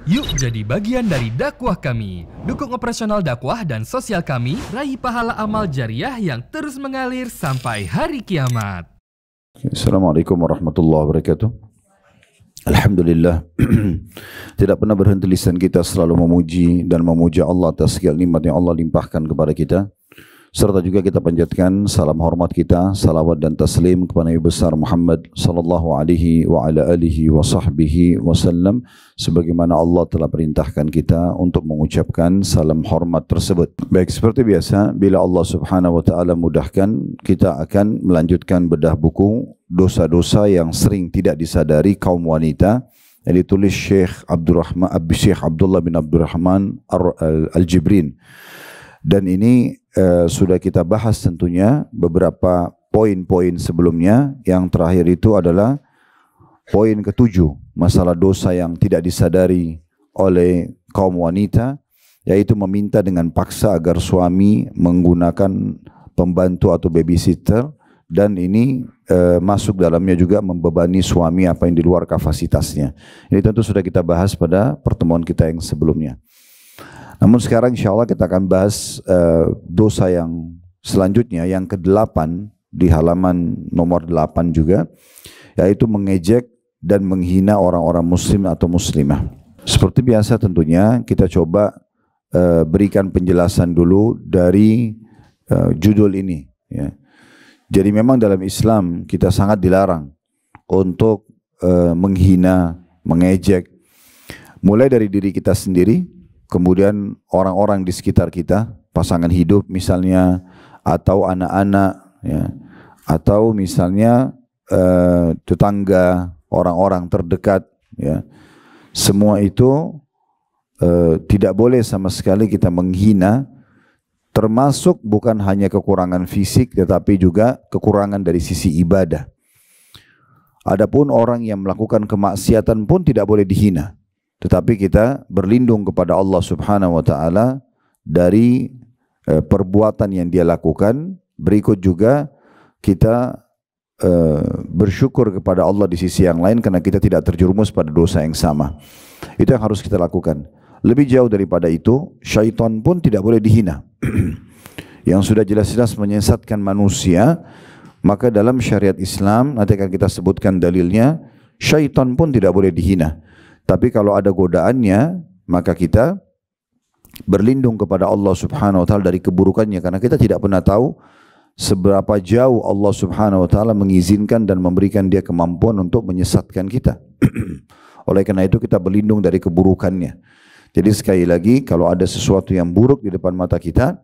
Yuk jadi bagian dari dakwah kami. Dukung operasional dakwah dan sosial kami, raih pahala amal jariah yang terus mengalir sampai hari kiamat. Assalamualaikum warahmatullahi wabarakatuh. Alhamdulillah. Tidak pernah berhenti lisan kita selalu memuji dan memuja Allah atas segala nikmat yang Allah limpahkan kepada kita. Serta juga kita panjatkan salam hormat kita, salawat dan taslim kepada Nabi besar Muhammad sallallahu alaihi wa ala alihi wa sahbihi wasallam, sebagaimana Allah telah perintahkan kita untuk mengucapkan salam hormat tersebut. Baik, seperti biasa, bila Allah Subhanahu wa taala mudahkan, kita akan melanjutkan bedah buku dosa-dosa yang sering tidak disadari kaum wanita yang ditulis Syekh Abdullah bin Abdurrahman Al-Jibrin. Dan ini sudah kita bahas tentunya beberapa poin-poin sebelumnya. Yang terakhir itu adalah poin ke-7, masalah dosa yang tidak disadari oleh kaum wanita, yaitu meminta dengan paksa agar suami menggunakan pembantu atau babysitter, dan ini masuk dalamnya juga membebani suami apa yang di luar kapasitasnya. Ini tentu sudah kita bahas pada pertemuan kita yang sebelumnya. Namun sekarang insya Allah kita akan bahas dosa yang selanjutnya, yang ke-8 di halaman nomor 8 juga, yaitu mengejek dan menghina orang-orang muslim atau muslimah. Seperti biasa tentunya kita coba berikan penjelasan dulu dari judul ini, ya. Jadi memang dalam Islam kita sangat dilarang untuk menghina, mengejek, mulai dari diri kita sendiri, kemudian orang-orang di sekitar kita, pasangan hidup misalnya, atau anak-anak, ya, atau misalnya tetangga, orang-orang terdekat, ya. Semua itu tidak boleh sama sekali kita menghina, termasuk bukan hanya kekurangan fisik tetapi juga kekurangan dari sisi ibadah. Adapun orang yang melakukan kemaksiatan pun tidak boleh dihina, tetapi kita berlindung kepada Allah Subhanahu wa taala dari perbuatan yang dia lakukan. Berikut juga kita bersyukur kepada Allah di sisi yang lain karena kita tidak terjerumus pada dosa yang sama. Itu yang harus kita lakukan. Lebih jauh daripada itu, syaitan pun tidak boleh dihina. Yang sudah jelas-jelas menyesatkan manusia, maka dalam syariat Islam, nanti akan kita sebutkan dalilnya, syaitan pun tidak boleh dihina. Tapi kalau ada godaannya, maka kita berlindung kepada Allah Subhanahu wa taala dari keburukannya, karena kita tidak pernah tahu seberapa jauh Allah Subhanahu wa taala mengizinkan dan memberikan dia kemampuan untuk menyesatkan kita. Oleh karena itu kita berlindung dari keburukannya. Jadi sekali lagi, kalau ada sesuatu yang buruk di depan mata kita,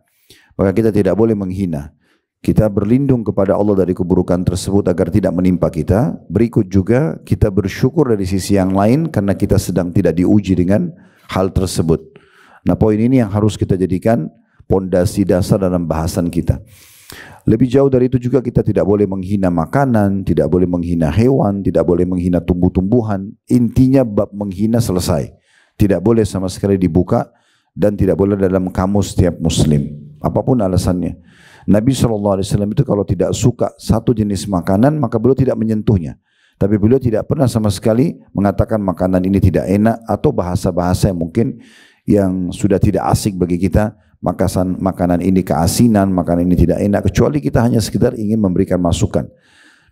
maka kita tidak boleh menghina. Kita berlindung kepada Allah dari keburukan tersebut agar tidak menimpa kita. Berikut juga kita bersyukur dari sisi yang lain karena kita sedang tidak diuji dengan hal tersebut. Nah, poin ini yang harus kita jadikan pondasi dasar dalam bahasan kita. Lebih jauh dari itu juga kita tidak boleh menghina makanan, tidak boleh menghina hewan, tidak boleh menghina tumbuh-tumbuhan. Intinya bab menghina selesai. Tidak boleh sama sekali dibuka dan tidak boleh dalam kamus setiap muslim, apapun alasannya. Nabi SAW itu kalau tidak suka satu jenis makanan, maka beliau tidak menyentuhnya. Tapi beliau tidak pernah sama sekali mengatakan makanan ini tidak enak, atau bahasa-bahasa yang mungkin yang sudah tidak asik bagi kita. Makanan ini keasinan, makanan ini tidak enak, kecuali kita hanya sekedar ingin memberikan masukan.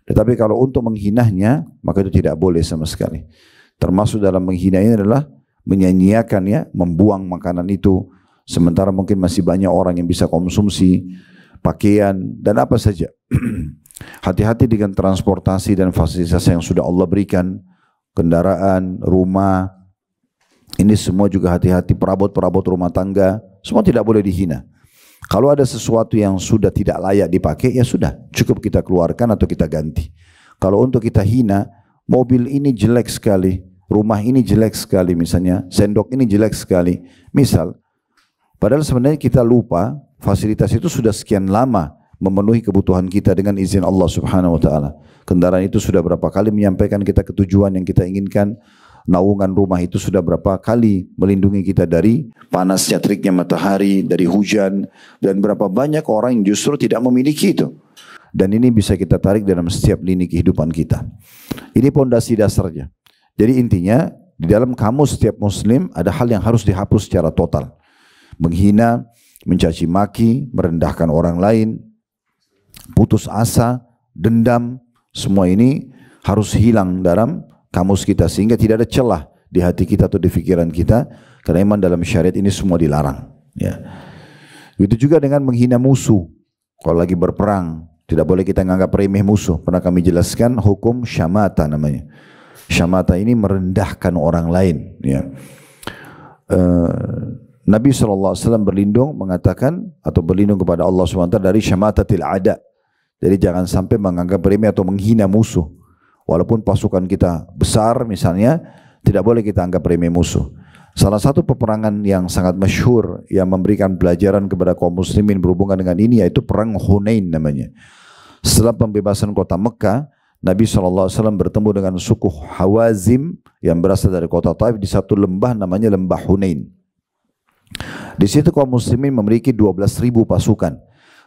Tetapi kalau untuk menghinanya, maka itu tidak boleh sama sekali. Termasuk dalam menghina ini adalah menyanyiakan, ya, membuang makanan itu, sementara mungkin masih banyak orang yang bisa konsumsi, pakaian dan apa saja. Hati-hati dengan transportasi dan fasilitas yang sudah Allah berikan, kendaraan, rumah, ini semua juga hati-hati. Perabot-perabot rumah tangga, semua tidak boleh dihina. Kalau ada sesuatu yang sudah tidak layak dipakai, ya sudah, cukup kita keluarkan atau kita ganti. Kalau untuk kita hina, mobil ini jelek sekali, rumah ini jelek sekali misalnya, sendok ini jelek sekali, misal, padahal sebenarnya kita lupa fasilitas itu sudah sekian lama memenuhi kebutuhan kita dengan izin Allah Subhanahu wa taala. Kendaraan itu sudah berapa kali menyampaikan kita ke tujuan yang kita inginkan. Naungan rumah itu sudah berapa kali melindungi kita dari panasnya teriknya matahari, dari hujan, dan berapa banyak orang yang justru tidak memiliki itu. Dan ini bisa kita tarik dalam setiap lini kehidupan kita. Ini pondasi dasarnya. Jadi intinya Di dalam kamus setiap muslim ada hal yang harus dihapus secara total. Menghina, mencaci maki, merendahkan orang lain, putus asa, dendam, semua ini harus hilang dalam kamus kita sehingga tidak ada celah di hati kita atau di pikiran kita, karena memang dalam syariat ini semua dilarang. Ya. Begitu juga dengan menghina musuh. Kalau lagi berperang, tidak boleh kita menganggap remeh musuh. Pernah kami jelaskan hukum syamata namanya. Syamata ini merendahkan orang lain. Ya. Nabi SAW berlindung mengatakan atau berlindung kepada Allah SWT dari syamatatil ada. Jadi jangan sampai menganggap remeh atau menghina musuh. Walaupun pasukan kita besar misalnya, tidak boleh kita anggap remeh musuh. Salah satu peperangan yang sangat masyhur yang memberikan pelajaran kepada kaum muslimin berhubungan dengan ini yaitu perang Hunain namanya. Setelah pembebasan kota Mekah, Nabi SAW bertemu dengan suku Hawazim yang berasal dari kota Taif di satu lembah namanya lembah Hunain. Di situ kaum muslimin memiliki 12.000 pasukan.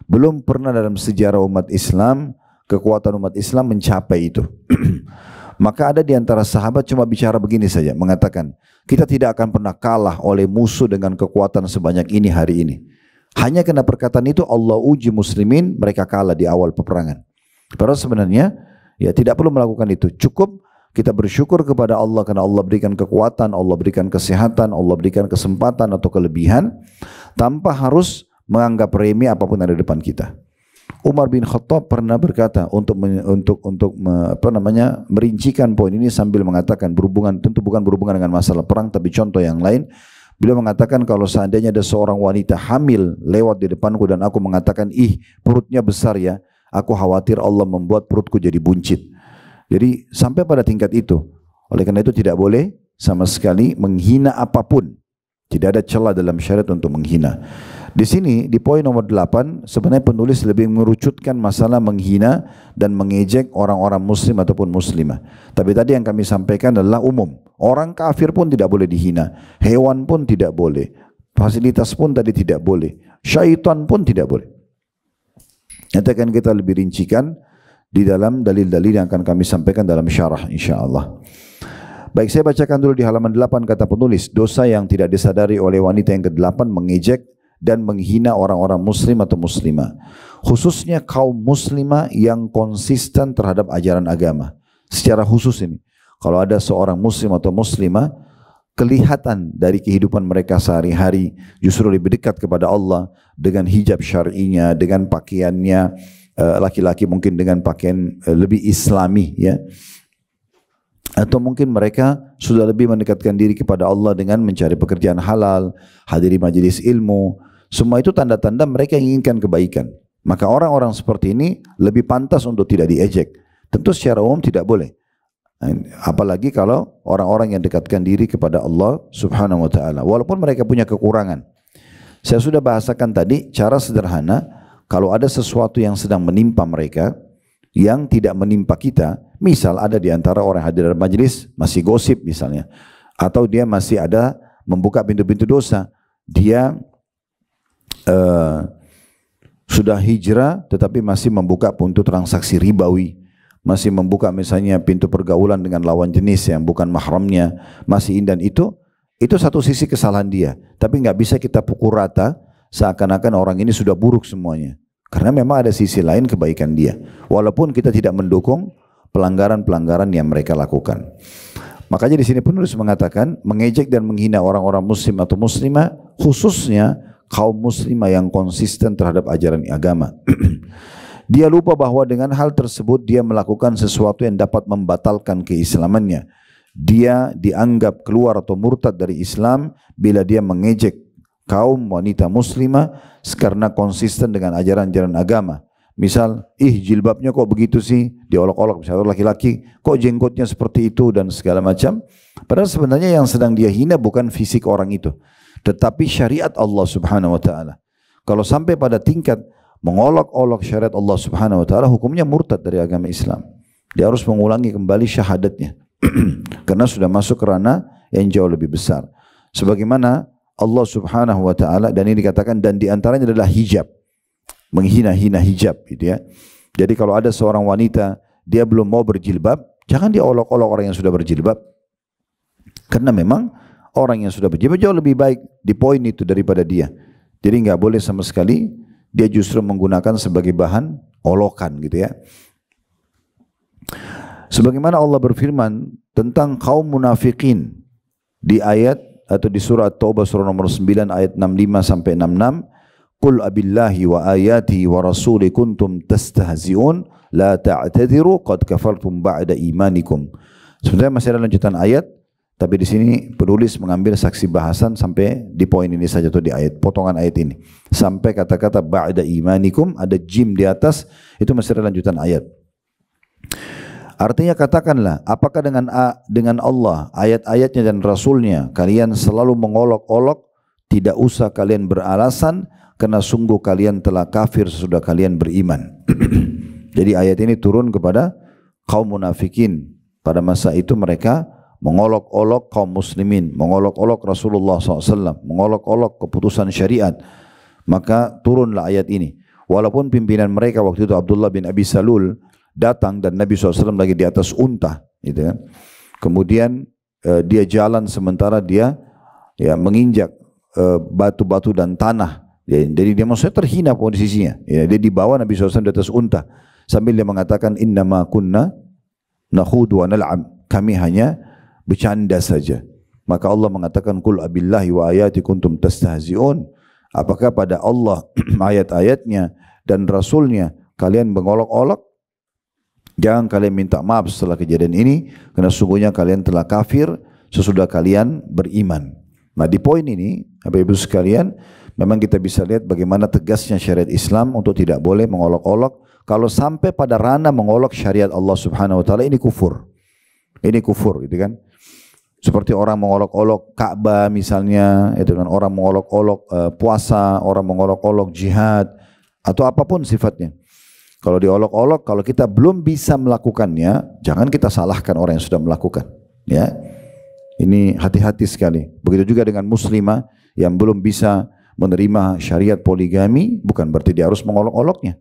Belum pernah dalam sejarah umat Islam, kekuatan umat Islam mencapai itu. Maka ada di antara sahabat cuma bicara begini saja, mengatakan, kita tidak akan pernah kalah oleh musuh dengan kekuatan sebanyak ini hari ini. Hanya karena perkataan itu Allah uji muslimin, mereka kalah di awal peperangan. Padahal sebenarnya ya tidak perlu melakukan itu. Cukup kita bersyukur kepada Allah karena Allah berikan kekuatan, Allah berikan kesehatan, Allah berikan kesempatan atau kelebihan tanpa harus menganggap remeh apapun yang ada di depan kita. Umar bin Khattab pernah berkata untuk merincikan poin ini sambil mengatakan tentu bukan berhubungan dengan masalah perang tapi contoh yang lain. Beliau mengatakan kalau seandainya ada seorang wanita hamil lewat di depanku dan aku mengatakan perutnya besar ya, aku khawatir Allah membuat perutku jadi buncit. Jadi sampai pada tingkat itu. Oleh karena itu tidak boleh sama sekali menghina apapun. Tidak ada celah dalam syariat untuk menghina. Di sini di poin nomor 8 sebenarnya penulis lebih mengerucutkan masalah menghina dan mengejek orang-orang muslim ataupun muslimah. Tapi tadi yang kami sampaikan adalah umum. Orang kafir pun tidak boleh dihina. Hewan pun tidak boleh. Fasilitas pun tadi tidak boleh. Syaitan pun tidak boleh. Nanti akan kita lebih rincikan di dalam dalil-dalil yang akan kami sampaikan dalam syarah insyaAllah. Baik, saya bacakan dulu di halaman 8 kata penulis. Dosa yang tidak disadari oleh wanita yang ke-8 mengejek dan menghina orang-orang muslim atau muslimah. Khususnya kaum muslimah yang konsisten terhadap ajaran agama. Secara khusus ini, kalau ada seorang muslim atau muslimah, kelihatan dari kehidupan mereka sehari-hari justru lebih dekat kepada Allah dengan hijab syar'inya, dengan pakaiannya, laki-laki mungkin dengan pakaian lebih islami ya. Atau mungkin mereka sudah lebih mendekatkan diri kepada Allah dengan mencari pekerjaan halal, hadiri majelis ilmu. Semua itu tanda-tanda mereka inginkan kebaikan. Maka orang-orang seperti ini lebih pantas untuk tidak diejek. Tentu secara umum tidak boleh. Apalagi kalau orang-orang yang dekatkan diri kepada Allah Subhanahu wa taala, walaupun mereka punya kekurangan. Saya sudah bahasakan tadi cara sederhana, kalau ada sesuatu yang sedang menimpa mereka yang tidak menimpa kita, misal ada di antara orang hadir dalam majelis masih gosip misalnya, atau dia masih ada membuka pintu-pintu dosa, dia sudah hijrah tetapi masih membuka pintu transaksi ribawi, masih membuka misalnya pintu pergaulan dengan lawan jenis yang bukan mahramnya, masih dan itu satu sisi kesalahan dia, tapi nggak bisa kita pukul rata seakan-akan orang ini sudah buruk semuanya. Karena memang ada sisi lain kebaikan dia. Walaupun kita tidak mendukung pelanggaran-pelanggaran yang mereka lakukan. Makanya di sini penulis mengatakan mengejek dan menghina orang-orang muslim atau muslimah, khususnya kaum muslimah yang konsisten terhadap ajaran agama. Dia lupa bahwa dengan hal tersebut dia melakukan sesuatu yang dapat membatalkan keislamannya. Dia dianggap keluar atau murtad dari Islam bila dia mengejek kaum wanita muslimah karena konsisten dengan ajaran-ajaran agama. Misal, jilbabnya kok begitu sih, diolok-olok misalnya laki-laki, kok jenggotnya seperti itu dan segala macam. Padahal sebenarnya yang sedang dia hina bukan fisik orang itu, tetapi syariat Allah Subhanahu wa taala. Kalau sampai pada tingkat mengolok-olok syariat Allah Subhanahu wa taala, hukumnya murtad dari agama Islam. Dia harus mengulangi kembali syahadatnya. Karena sudah masuk ke ranah yang jauh lebih besar. Sebagaimana Allah Subhanahu wa taala, dan ini dikatakan dan di antaranya adalah hijab. Menghina-hina hijab gitu ya. Jadi kalau ada seorang wanita dia belum mau berjilbab, jangan dia olok-olok orang yang sudah berjilbab. Karena memang orang yang sudah berjihad jauh lebih baik di poin itu daripada dia. Jadi nggak boleh sama sekali dia justru menggunakan sebagai bahan olokan gitu ya. Sebagaimana Allah berfirman tentang kaum munafikin di ayat atau di surah At-Taubah surah nomor 9 ayat 65 sampai 66, qul abillahi wa ayatihi wa rasuli kuntum tastahzi'un la ta'tadiru qad kafartum ba'da imanikum. Sebenarnya masih ada lanjutan ayat, tapi di sini penulis mengambil saksi bahasan sampai di poin ini saja atau di ayat potongan ayat ini. Sampai kata-kata ba'da imanikum ada jim di atas, itu masih ada lanjutan ayat. Artinya katakanlah, apakah dengan Allah, ayat-ayatnya dan Rasulnya kalian selalu mengolok-olok? Tidak usah kalian beralasan, karena sungguh kalian telah kafir sesudah kalian beriman. Jadi ayat ini turun kepada kaum munafikin. Pada masa itu mereka mengolok-olok kaum muslimin, mengolok-olok Rasulullah SAW, mengolok-olok keputusan syariat. Maka turunlah ayat ini. Walaupun pimpinan mereka waktu itu Abdullah bin Abi Salul datang dan Nabi SAW lagi di atas unta, gitu ya. Kemudian dia jalan sementara dia ya menginjak batu-batu dan tanah. Jadi dia maksudnya terhina posisinya. Ya, dia dibawa Nabi SAW di atas unta sambil dia mengatakan innama kunna nakhudu wa nal'am. Kami hanya bercanda saja. Maka Allah mengatakan qul abillahi wa ayati kuntum tastahzi'un. Apakah pada Allah ayat-ayatnya dan Rasulnya kalian mengolok-olok? Jangan kalian minta maaf setelah kejadian ini, karena sungguhnya kalian telah kafir sesudah kalian beriman. Nah di poin ini, Bapak Ibu sekalian, memang kita bisa lihat bagaimana tegasnya syariat Islam untuk tidak boleh mengolok-olok. Kalau sampai pada ranah mengolok syariat Allah Subhanahu Wa Taala, ini kufur. Ini kufur, gitu kan? Seperti orang mengolok-olok Ka'bah misalnya, itu kan, orang mengolok-olok puasa, orang mengolok-olok jihad, atau apapun sifatnya. Kalau diolok-olok, kalau kita belum bisa melakukannya, jangan kita salahkan orang yang sudah melakukan. Ya, ini hati-hati sekali. Begitu juga dengan muslimah yang belum bisa menerima syariat poligami, bukan berarti dia harus mengolok-oloknya.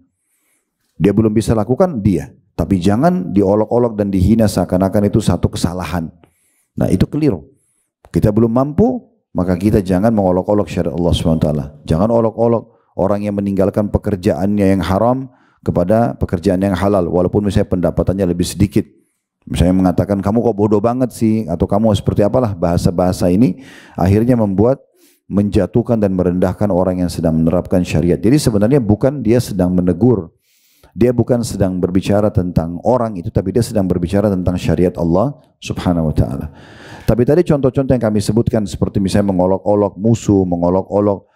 Dia belum bisa lakukan, dia. Tapi jangan diolok-olok dan dihina seakan-akan itu satu kesalahan. Nah itu keliru. Kita belum mampu, maka kita jangan mengolok-olok syariat Allah SWT. Jangan olok-olok orang yang meninggalkan pekerjaannya yang haram kepada pekerjaan yang halal, walaupun misalnya pendapatannya lebih sedikit. Misalnya mengatakan kamu kok bodoh banget sih, atau kamu seperti apalah, bahasa-bahasa ini akhirnya membuat menjatuhkan dan merendahkan orang yang sedang menerapkan syariat. Jadi sebenarnya bukan dia sedang menegur, dia bukan sedang berbicara tentang orang itu, tapi dia sedang berbicara tentang syariat Allah Subhanahu Wa Taala. Tapi tadi contoh-contoh yang kami sebutkan seperti misalnya mengolok-olok musuh, mengolok-olok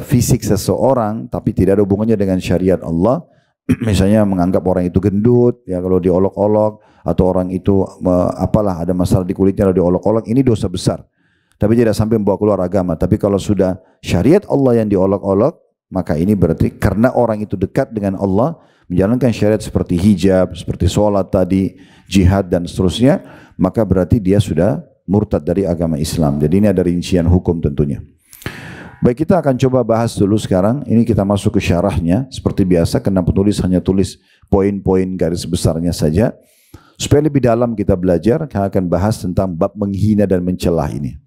fisik seseorang, tapi tidak ada hubungannya dengan syariat Allah. Misalnya menganggap orang itu gendut, ya kalau diolok-olok, atau orang itu apalah ada masalah di kulitnya kalau diolok-olok, ini dosa besar. Tapi tidak sampai membawa keluar agama. Tapi kalau sudah syariat Allah yang diolok-olok, maka ini berarti karena orang itu dekat dengan Allah, menjalankan syariat seperti hijab, seperti sholat tadi, jihad dan seterusnya, maka berarti dia sudah murtad dari agama Islam. Jadi ini ada rincian hukum tentunya. Baik, kita akan coba bahas dulu sekarang. Ini kita masuk ke syarahnya. Seperti biasa, karena penulis hanya tulis poin-poin garis besarnya saja. Supaya lebih dalam kita belajar, kita akan bahas tentang bab menghina dan mencelah ini.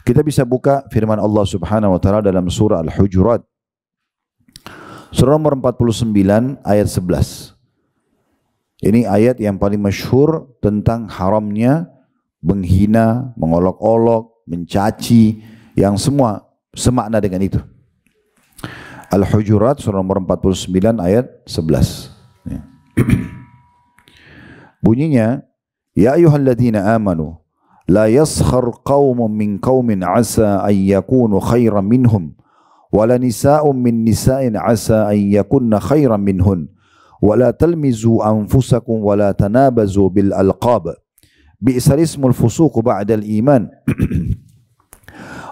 Kita bisa buka firman Allah Subhanahu Wa Taala dalam surah Al-Hujurat. Surah nomor 49 ayat 11. Ini ayat yang paling masyhur tentang haramnya menghina, mengolok-olok, mencaci, yang semua semakna dengan itu. Al-Hujurat surah nomor 49 ayat 11. Bunyinya, ya ayyuhalladzina amanu la yaskhar qaumun min qaumin asa an yakunu khairan minhum wala nisa'un min nisa'in asa an yakunna khairan minhun wala talmizu anfusakum wala tanabazu bil alqab bi'sal ismul fusuq ba'dal iman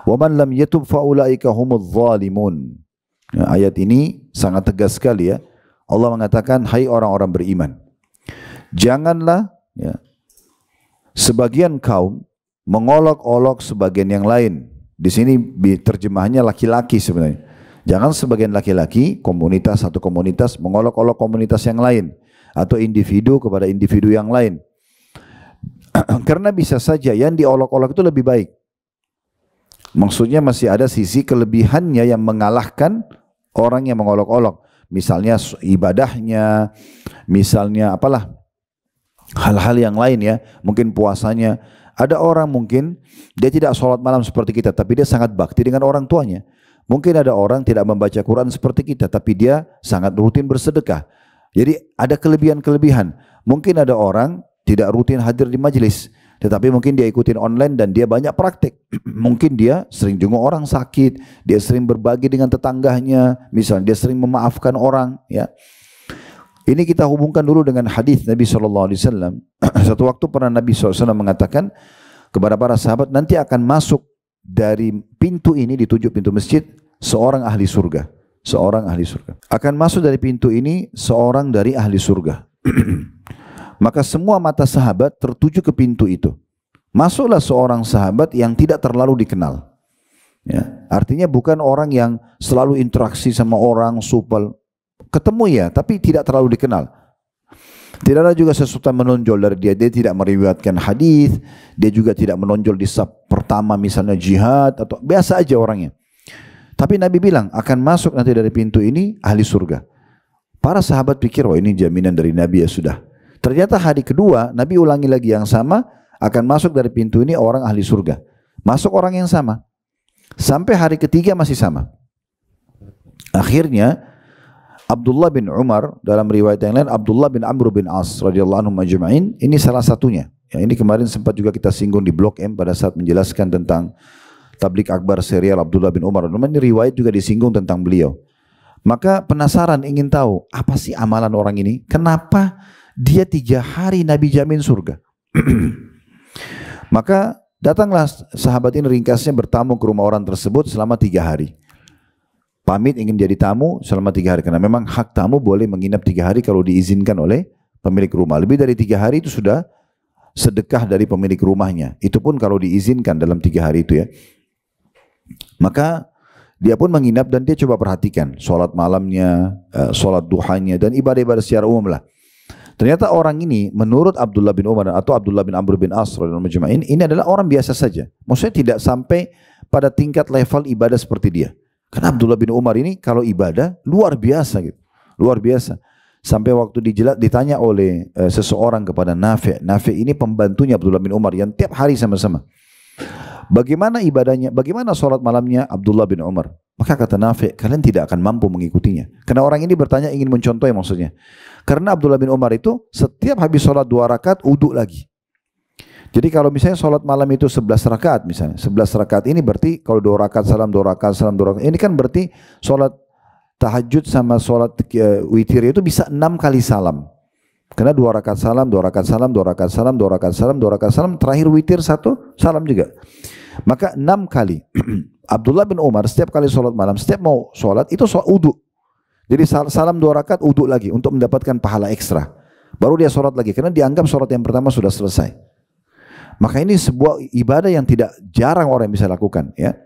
wa man lam yatub fa ulaika humudz zalimun. Ayat ini sangat tegas sekali ya. Allah mengatakan, hai orang-orang beriman, janganlah ya, sebagian kaum mengolok-olok sebagian yang lain. Di sini terjemahnya laki-laki sebenarnya. Jangan sebagian laki-laki, komunitas satu komunitas mengolok-olok komunitas yang lain, atau individu kepada individu yang lain. Karena bisa saja yang diolok-olok itu lebih baik. Maksudnya masih ada sisi kelebihannya yang mengalahkan orang yang mengolok-olok. Misalnya ibadahnya, misalnya apalah, hal-hal yang lain ya, mungkin puasanya. Ada orang mungkin dia tidak sholat malam seperti kita, tapi dia sangat bakti dengan orang tuanya. Mungkin ada orang tidak membaca Quran seperti kita, tapi dia sangat rutin bersedekah. Jadi ada kelebihan-kelebihan. Mungkin ada orang tidak rutin hadir di majelis, tetapi mungkin dia ikutin online dan dia banyak praktek. Mungkin dia sering jenguk orang sakit, dia sering berbagi dengan tetangganya, misalnya dia sering memaafkan orang. Ya, ini kita hubungkan dulu dengan hadis Nabi SAW. Satu waktu pernah Nabi SAW mengatakan kepada para sahabat, nanti akan masuk dari pintu ini, ditunjuk pintu masjid, seorang ahli surga. Seorang ahli surga akan masuk dari pintu ini, seorang dari ahli surga. Maka semua mata sahabat tertuju ke pintu itu. Masuklah seorang sahabat yang tidak terlalu dikenal. Ya, artinya bukan orang yang selalu interaksi sama orang, supel. Ketemu ya, tapi tidak terlalu dikenal. Tidak ada juga sesuatu yang menonjol dari dia. Dia tidak meriwayatkan hadis. Dia juga tidak menonjol di saf pertama misalnya jihad atau biasa aja orangnya. Tapi Nabi bilang akan masuk nanti dari pintu ini ahli surga. Para sahabat pikir, wah ini jaminan dari Nabi ya sudah. Ternyata hari kedua Nabi ulangi lagi yang sama, akan masuk dari pintu ini orang ahli surga. Masuk orang yang sama. Sampai hari ketiga masih sama. Akhirnya Abdullah bin Umar, dalam riwayat yang lain Abdullah bin Amr bin As radhiyallahu anhum ajma'in, ini salah satunya. Ya, ini kemarin sempat juga kita singgung di Blok M pada saat menjelaskan tentang Tablik Akbar serial Abdullah bin Umar. Ini riwayat juga disinggung tentang beliau. Maka penasaran, ingin tahu apa sih amalan orang ini? Kenapa dia 3 hari Nabi jamin surga? Maka datanglah sahabat ini, ringkasnya bertamu ke rumah orang tersebut selama 3 hari. Pamit ingin jadi tamu selama 3 hari. Karena memang hak tamu boleh menginap 3 hari kalau diizinkan oleh pemilik rumah. Lebih dari 3 hari itu sudah sedekah dari pemilik rumahnya. Itu pun kalau diizinkan dalam 3 hari itu ya. Maka dia pun menginap dan dia coba perhatikan sholat malamnya, sholat duhanya, dan ibadah-ibadah secara umum lah. Ternyata orang ini menurut Abdullah bin Umar atau Abdullah bin Amr bin As ini adalah orang biasa saja. Maksudnya tidak sampai pada tingkat level ibadah seperti dia. Karena Abdullah bin Umar ini kalau ibadah luar biasa gitu. Luar biasa. Sampai waktu ditanya oleh seseorang kepada Nafi'. Nafi' ini pembantunya Abdullah bin Umar yang tiap hari sama-sama. Bagaimana ibadahnya, bagaimana sholat malamnya Abdullah bin Umar? Maka kata Nafi', kalian tidak akan mampu mengikutinya. Karena orang ini bertanya ingin mencontohi maksudnya. Karena Abdullah bin Umar itu setiap habis sholat 2 rakaat, uduk lagi. Jadi kalau misalnya sholat malam itu 11 rakaat misalnya. 11 rakaat ini berarti kalau 2 rakaat salam, 2 rakaat salam, 2 rakaat. Ini kan berarti sholat tahajud sama sholat witir itu bisa 6 kali salam. Karena 2 rakaat salam, 2 rakaat salam, 2 rakaat salam, 2 rakaat salam, 2 rakaat salam, terakhir witir 1 salam juga. Maka 6 kali. Abdullah bin Umar setiap kali sholat malam, setiap mau sholat itu sholat uduk. Jadi salam 2 rakaat, uduk lagi untuk mendapatkan pahala ekstra. Baru dia sholat lagi karena dianggap sholat yang pertama sudah selesai. Maka ini sebuah ibadah yang tidak jarang orang bisa lakukan. Ya.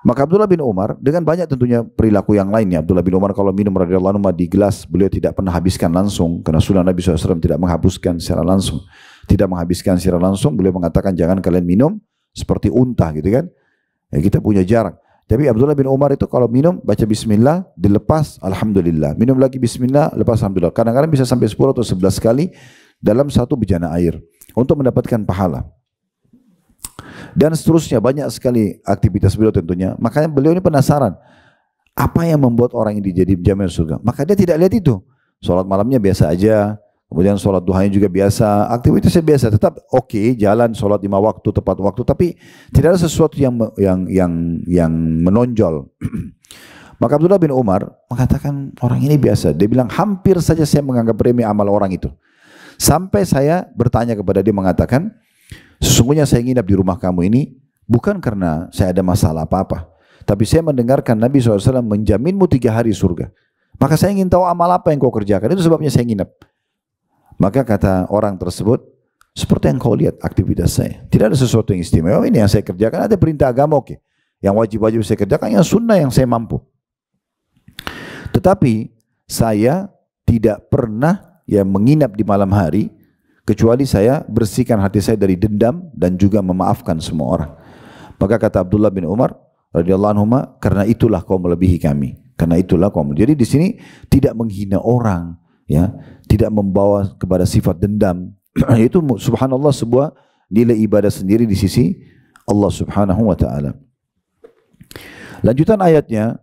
Maka Abdullah bin Umar dengan banyak tentunya perilaku yang lainnya. Abdullah bin Umar kalau minum radhiyallahu anhu di gelas, beliau tidak pernah habiskan langsung. Karena sunnah Nabi SAW tidak menghapuskan secara langsung. Tidak menghabiskan secara langsung, beliau mengatakan jangan kalian minum seperti unta gitu kan. Ya, kita punya jarak. Tapi Abdullah bin Umar itu kalau minum baca bismillah, dilepas alhamdulillah. Minum lagi bismillah, lepas alhamdulillah. Kadang-kadang bisa sampai 10 atau 11 kali dalam 1 bejana air untuk mendapatkan pahala. Dan seterusnya banyak sekali aktivitas beliau tentunya. Makanya beliau ini penasaran apa yang membuat orang ini jadi jaminan surga. Maka dia tidak lihat itu. Sholat malamnya biasa aja. Kemudian sholat duhanya juga biasa, aktivitasnya biasa, tetap oke, jalan sholat 5 waktu tepat waktu, tapi tidak ada sesuatu yang menonjol. Maka Abdullah bin Umar mengatakan orang ini biasa. Dia bilang hampir saja saya menganggap remeh amal orang itu. Sampai saya bertanya kepada dia mengatakan, sesungguhnya saya nginap di rumah kamu ini bukan karena saya ada masalah apa-apa, tapi saya mendengarkan Nabi SAW menjaminmu 3 hari surga. Maka saya ingin tahu amal apa yang kau kerjakan, itu sebabnya saya nginap. Maka kata orang tersebut, seperti yang kau lihat aktivitas saya. Tidak ada sesuatu yang istimewa. Ini yang saya kerjakan, ada perintah agama oke. Yang wajib-wajib saya kerjakan, yang sunnah yang saya mampu. Tetapi saya tidak pernah menginap di malam hari kecuali saya bersihkan hati saya dari dendam dan juga memaafkan semua orang. Maka kata Abdullah bin Umar radhiyallahu anhu, karena itulah kau melebihi kami. Karena itulah kau. Jadi di sini tidak menghina orang, ya, tidak membawa kepada sifat dendam. Itu subhanallah sebuah nilai ibadah sendiri di sisi Allah Subhanahu wa taala. Lanjutan ayatnya,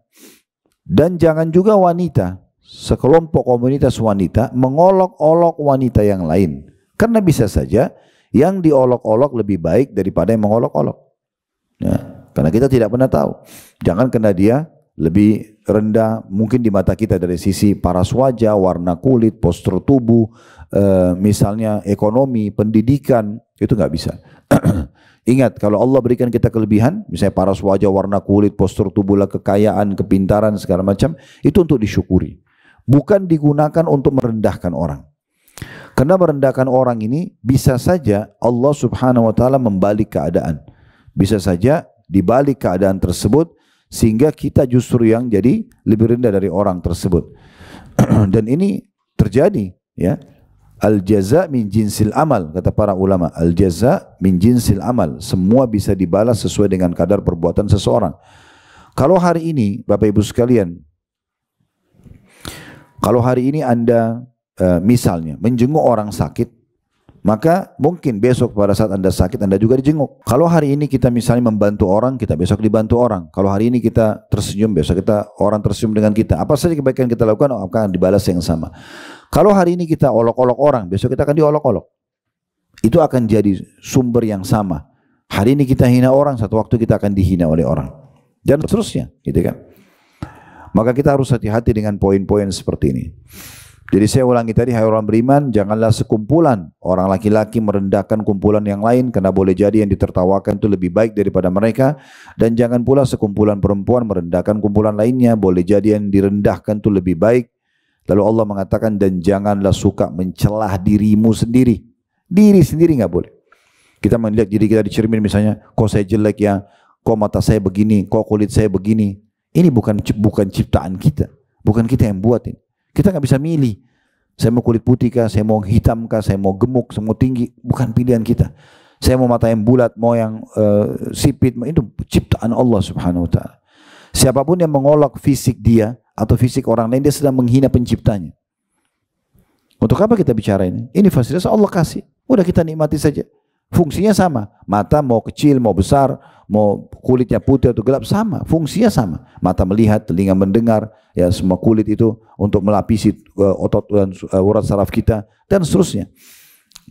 dan jangan juga wanita, sekelompok komunitas wanita mengolok-olok wanita yang lain. Karena bisa saja yang diolok-olok lebih baik daripada yang mengolok-olok. Ya, karena kita tidak pernah tahu. Jangan kena dia lebih rendah mungkin di mata kita dari sisi paras wajah, warna kulit, postur tubuh, misalnya ekonomi, pendidikan, itu nggak bisa. Ingat, kalau Allah berikan kita kelebihan, misalnya paras wajah, warna kulit, postur tubuh, kekayaan, kepintaran, segala macam, itu untuk disyukuri. Bukan digunakan untuk merendahkan orang. Karena merendahkan orang ini bisa saja Allah Subhanahu wa taala membalik keadaan. Bisa saja dibalik keadaan tersebut sehingga kita justru yang jadi lebih rendah dari orang tersebut. Dan ini terjadi, ya. Al-jaza min jinsil amal, kata para ulama. Al-jaza min jinsil amal. Semua bisa dibalas sesuai dengan kadar perbuatan seseorang. Kalau hari ini Bapak Ibu sekalian, kalau hari ini Anda misalnya menjenguk orang sakit, maka mungkin besok pada saat Anda sakit Anda juga dijenguk. Kalau hari ini kita misalnya membantu orang, kita besok dibantu orang. Kalau hari ini kita tersenyum, besok orang tersenyum dengan kita. Apa saja kebaikan kita lakukan akan dibalas yang sama. Kalau hari ini kita olok-olok orang, besok kita akan diolok-olok. Itu akan jadi sumber yang sama. Hari ini kita hina orang, satu waktu kita akan dihina oleh orang. Dan seterusnya, gitu kan. Maka kita harus hati-hati dengan poin-poin seperti ini. Jadi saya ulangi tadi, hai orang beriman, janganlah sekumpulan orang laki-laki merendahkan kumpulan yang lain, karena boleh jadi yang ditertawakan itu lebih baik daripada mereka. Dan jangan pula sekumpulan perempuan merendahkan kumpulan lainnya, boleh jadi yang direndahkan itu lebih baik. Lalu Allah mengatakan, dan janganlah suka mencelah dirimu sendiri. Diri sendiri nggak boleh. Kita melihat diri kita di cermin misalnya, kok saya jelek ya, kok mata saya begini, kok kulit saya begini. Ini bukan ciptaan kita, bukan kita yang buat ini. Kita nggak bisa milih. Saya mau kulit putih kah, saya mau hitam kah, saya mau gemuk, saya mau tinggi. Bukan pilihan kita. Saya mau mata yang bulat, mau yang sipit. Itu ciptaan Allah Subhanahu wa taala. Siapapun yang mengolok fisik dia atau fisik orang lain, dia sedang menghina penciptanya. Untuk apa kita bicara ini? Ini fasilitas Allah kasih. Udah kita nikmati saja. Fungsinya sama. Mata mau kecil, mau besar, mau kulitnya putih atau gelap, sama. Fungsinya sama. Mata melihat, telinga mendengar, ya semua kulit itu untuk melapisi otot dan urat saraf kita, dan seterusnya.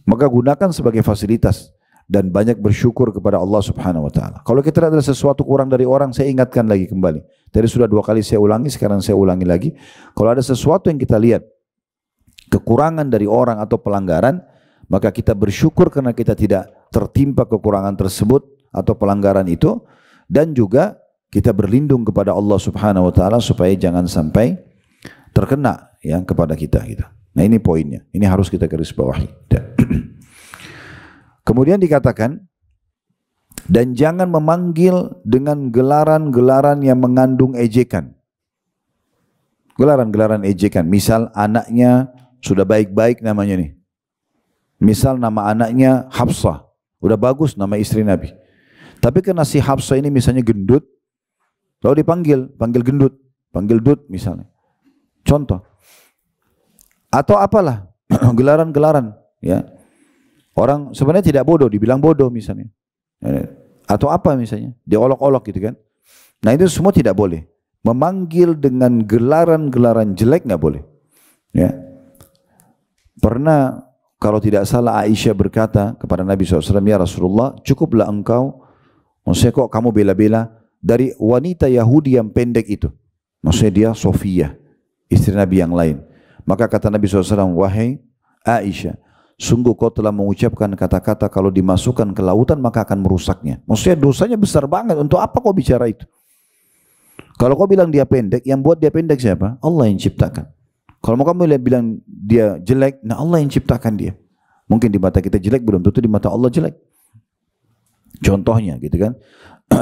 Maka gunakan sebagai fasilitas dan banyak bersyukur kepada Allah Subhanahu wa taala. Kalau kita ada sesuatu kurang dari orang, saya ingatkan lagi kembali. Tadi sudah 2 kali saya ulangi, sekarang saya ulangi lagi. Kalau ada sesuatu yang kita lihat kekurangan dari orang atau pelanggaran, maka kita bersyukur karena kita tidak tertimpa kekurangan tersebut atau pelanggaran itu, dan juga kita berlindung kepada Allah Subhanahu wa taala supaya jangan sampai terkena ya kepada kita gitu. Nah, ini poinnya. Ini harus kita garis bawahi. Kemudian dikatakan, dan jangan memanggil dengan gelaran-gelaran yang mengandung ejekan. Gelaran-gelaran ejekan. Misal anaknya sudah baik-baik namanya nih. Misal nama anaknya Hafsah. Udah bagus nama istri Nabi. Tapi karena si Hafsah ini misalnya gendut, lalu panggil gendut, panggil dut misalnya. Contoh. Atau apalah, gelaran-gelaran. Ya. Orang sebenarnya tidak bodoh, dibilang bodoh misalnya. Atau apa misalnya, diolok-olok gitu kan. Nah itu semua tidak boleh. Memanggil dengan gelaran-gelaran jelek nggak boleh. Ya. Pernah kalau tidak salah Aisyah berkata kepada Nabi SAW, ya Rasulullah, cukuplah engkau, maksudnya kok kamu bela-bela dari wanita Yahudi yang pendek itu. Maksudnya dia Sofiyah, istri Nabi yang lain. Maka kata Nabi SAW, wahai Aisyah, sungguh kau telah mengucapkan kata-kata kalau dimasukkan ke lautan maka akan merusaknya. Maksudnya dosanya besar banget, untuk apa kau bicara itu? Kalau kau bilang dia pendek, yang buat dia pendek siapa? Allah yang ciptakan. Kalau mau kamu bilang dia jelek, nah Allah yang ciptakan dia. Mungkin di mata kita jelek, belum tentu di mata Allah jelek. Contohnya gitu kan.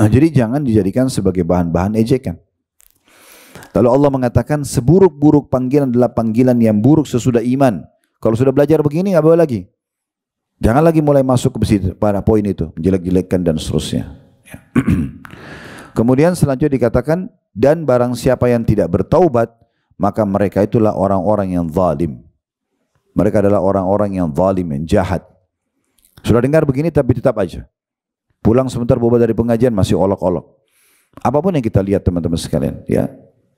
Jadi jangan dijadikan sebagai bahan-bahan ejekan. Lalu Allah mengatakan seburuk-buruk panggilan adalah panggilan yang buruk sesudah iman. Kalau sudah belajar begini nggak boleh lagi. Jangan lagi mulai masuk ke situ, pada poin itu, jelek-jelekkan dan seterusnya. Ya. Kemudian selanjutnya dikatakan, dan barang siapa yang tidak bertaubat, maka mereka itulah orang-orang yang zalim. Mereka adalah orang-orang yang zalim, yang jahat. Sudah dengar begini tapi tetap aja. Pulang sebentar boba dari pengajian masih olok-olok. Apapun yang kita lihat teman-teman sekalian, ya,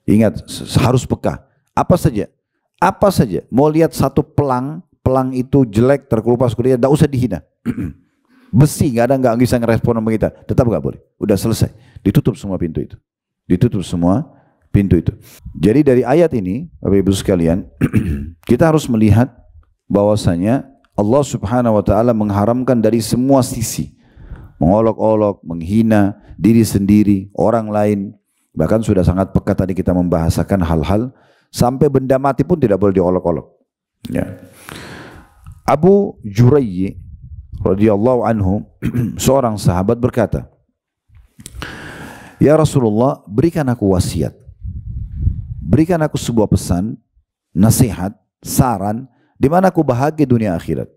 ingat harus peka. Apa saja, mau lihat satu pelang itu jelek, terkelupas kuliah, tidak usah dihina. Besi, nggak bisa ngerespon sama kita, tetap nggak boleh. Udah selesai, ditutup semua pintu itu, Jadi dari ayat ini, Bapak Ibu sekalian, kita harus melihat bahwasanya Allah Subhanahu Wa Taala mengharamkan dari semua sisi, mengolok-olok, menghina diri sendiri, orang lain. Bahkan sudah sangat peka tadi kita membahasakan hal-hal sampai benda mati pun tidak boleh diolok-olok. Ya. Abu Jurayy radhiyallahu anhu seorang sahabat berkata, "Ya Rasulullah, berikan aku wasiat. Berikan aku sebuah pesan, nasihat, saran di mana aku bahagia dunia akhirat.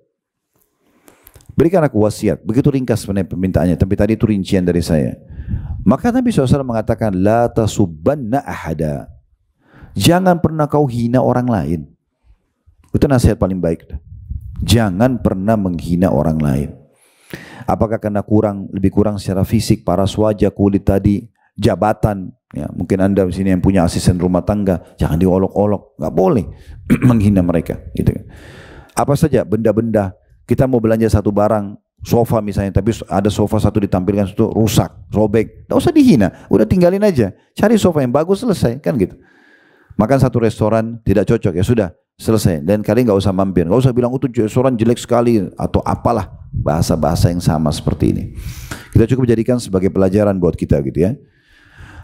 Berikan aku wasiat." Begitu ringkas permintaannya, tapi tadi itu rincian dari saya. Maka Nabi SAW mengatakan, "La tasubbanna ahada." Jangan pernah kau hina orang lain. Itu nasihat paling baik. Jangan pernah menghina orang lain. Apakah karena lebih kurang secara fisik, paras wajah, kulit tadi, jabatan, ya, mungkin Anda di sini yang punya asisten rumah tangga, jangan diolok-olok, nggak boleh menghina mereka, gitu. Apa saja benda-benda, kita mau belanja satu barang, sofa misalnya, tapi ada sofa satu ditampilkan itu rusak, robek, nggak usah dihina, udah tinggalin aja, cari sofa yang bagus, selesai, kan gitu. Makan satu restoran tidak cocok, ya sudah, selesai. Dan kalian nggak usah mampir, nggak usah bilang itu restoran jelek sekali atau apalah bahasa-bahasa yang sama seperti ini. Kita cukup jadikan sebagai pelajaran buat kita, gitu ya.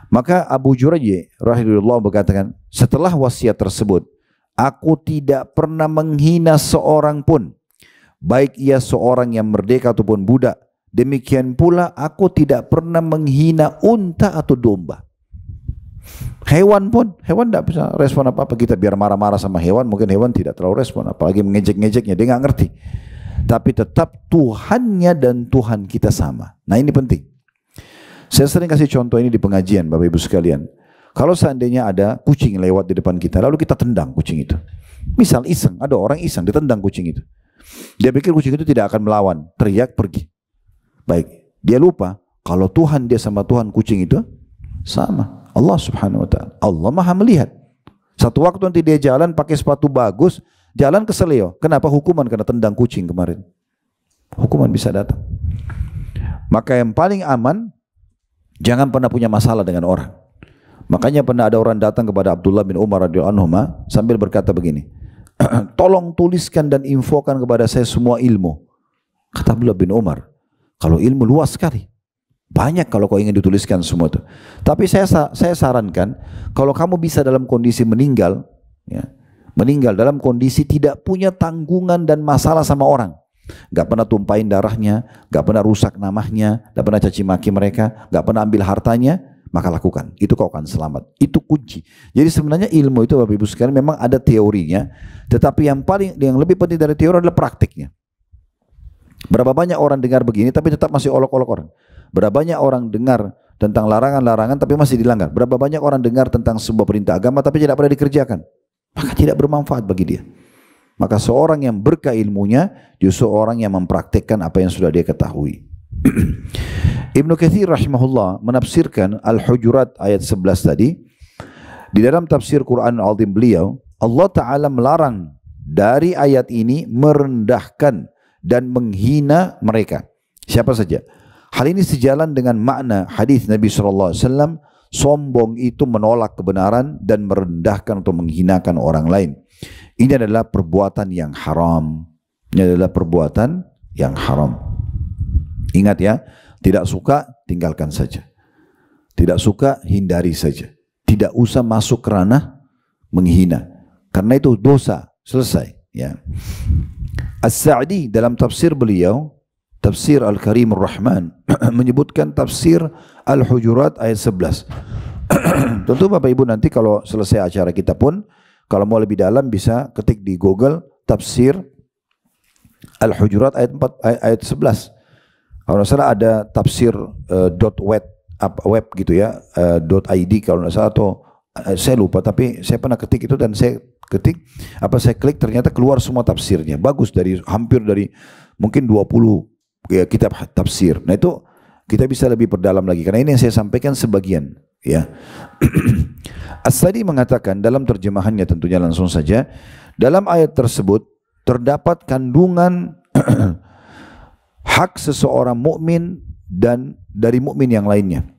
Maka Abu Jurayy rahimahullah berkatakan, setelah wasiat tersebut, aku tidak pernah menghina seorang pun, baik ia seorang yang merdeka ataupun budak. Demikian pula aku tidak pernah menghina unta atau domba. Hewan pun, hewan tidak bisa respon apa-apa. Kita biar marah-marah sama hewan, mungkin hewan tidak terlalu respon, apalagi mengejek-ngejeknya, dia nggak ngerti. Tapi tetap Tuhannya dan Tuhan kita sama. Nah ini penting. Saya sering kasih contoh ini di pengajian, Bapak Ibu sekalian. Kalau seandainya ada kucing lewat di depan kita, lalu kita tendang kucing itu. Misal iseng, ada orang iseng ditendang kucing itu. Dia pikir kucing itu tidak akan melawan, teriak pergi. Baik, dia lupa kalau Tuhan dia sama Tuhan kucing itu sama. Allah Subhanahu Wa Taala, Allah Maha melihat. Satu waktu nanti dia jalan pakai sepatu bagus, jalan ke seleo. Kenapa? Hukuman karena tendang kucing kemarin. Hukuman bisa datang. Maka yang paling aman, jangan pernah punya masalah dengan orang. Makanya pernah ada orang datang kepada Abdullah bin Umar radhiyallahu anhu sambil berkata begini, tolong tuliskan dan infokan kepada saya semua ilmu. Kata Abdullah bin Umar, kalau ilmu luas sekali, banyak kalau kau ingin dituliskan semua itu. Tapi saya sarankan, kalau kamu bisa dalam kondisi meninggal, ya, meninggal dalam kondisi tidak punya tanggungan dan masalah sama orang, gak pernah tumpahin darahnya, gak pernah rusak namanya, gak pernah caci maki mereka, gak pernah ambil hartanya, maka lakukan. Itu kau akan selamat. Itu kunci. Jadi sebenarnya ilmu itu Bapak Ibu sekalian memang ada teorinya, tetapi yang lebih penting dari teori adalah praktiknya. Berapa banyak orang dengar begini tapi tetap masih olok-olok orang. Berapa banyak orang dengar tentang larangan-larangan tapi masih dilanggar. Berapa banyak orang dengar tentang sebuah perintah agama tapi tidak pernah dikerjakan. Maka tidak bermanfaat bagi dia. Maka seorang yang berkah ilmunya justru orang yang mempraktikkan apa yang sudah dia ketahui. Ibnu Katsir rahimahullah menafsirkan Al-Hujurat ayat 11 tadi. Di dalam tafsir Quran Al-Azim beliau, Allah Ta'ala melarang dari ayat ini merendahkan dan menghina mereka. Siapa saja. Hal ini sejalan dengan makna hadis Nabi SAW, sombong itu menolak kebenaran dan merendahkan atau menghinakan orang lain. Ini adalah perbuatan yang haram. Ini adalah perbuatan yang haram. Ingat ya, tidak suka tinggalkan saja. Tidak suka hindari saja. Tidak usah masuk ke ranah menghina. Karena itu dosa, selesai. Ya. As-Sa'di dalam tafsir beliau, Tafsir Al-Karimur Rahman, menyebutkan tafsir Al-Hujurat ayat 11. Tentu Bapak Ibu nanti kalau selesai acara kita pun, kalau mau lebih dalam bisa ketik di Google tafsir Al-Hujurat ayat 4 ayat 11. Kalau nggak salah ada tafsir web gitu ya, .id kalau nggak salah, atau saya lupa, tapi saya pernah ketik itu dan saya klik ternyata keluar semua tafsirnya. Bagus, dari hampir dari mungkin 20 ya, kitab tafsir. Nah itu kita bisa lebih perdalam lagi, karena ini yang saya sampaikan sebagian ya. As-Sadi mengatakan dalam terjemahannya, tentunya langsung saja, dalam ayat tersebut terdapat kandungan hak seseorang mukmin dan dari mukmin yang lainnya,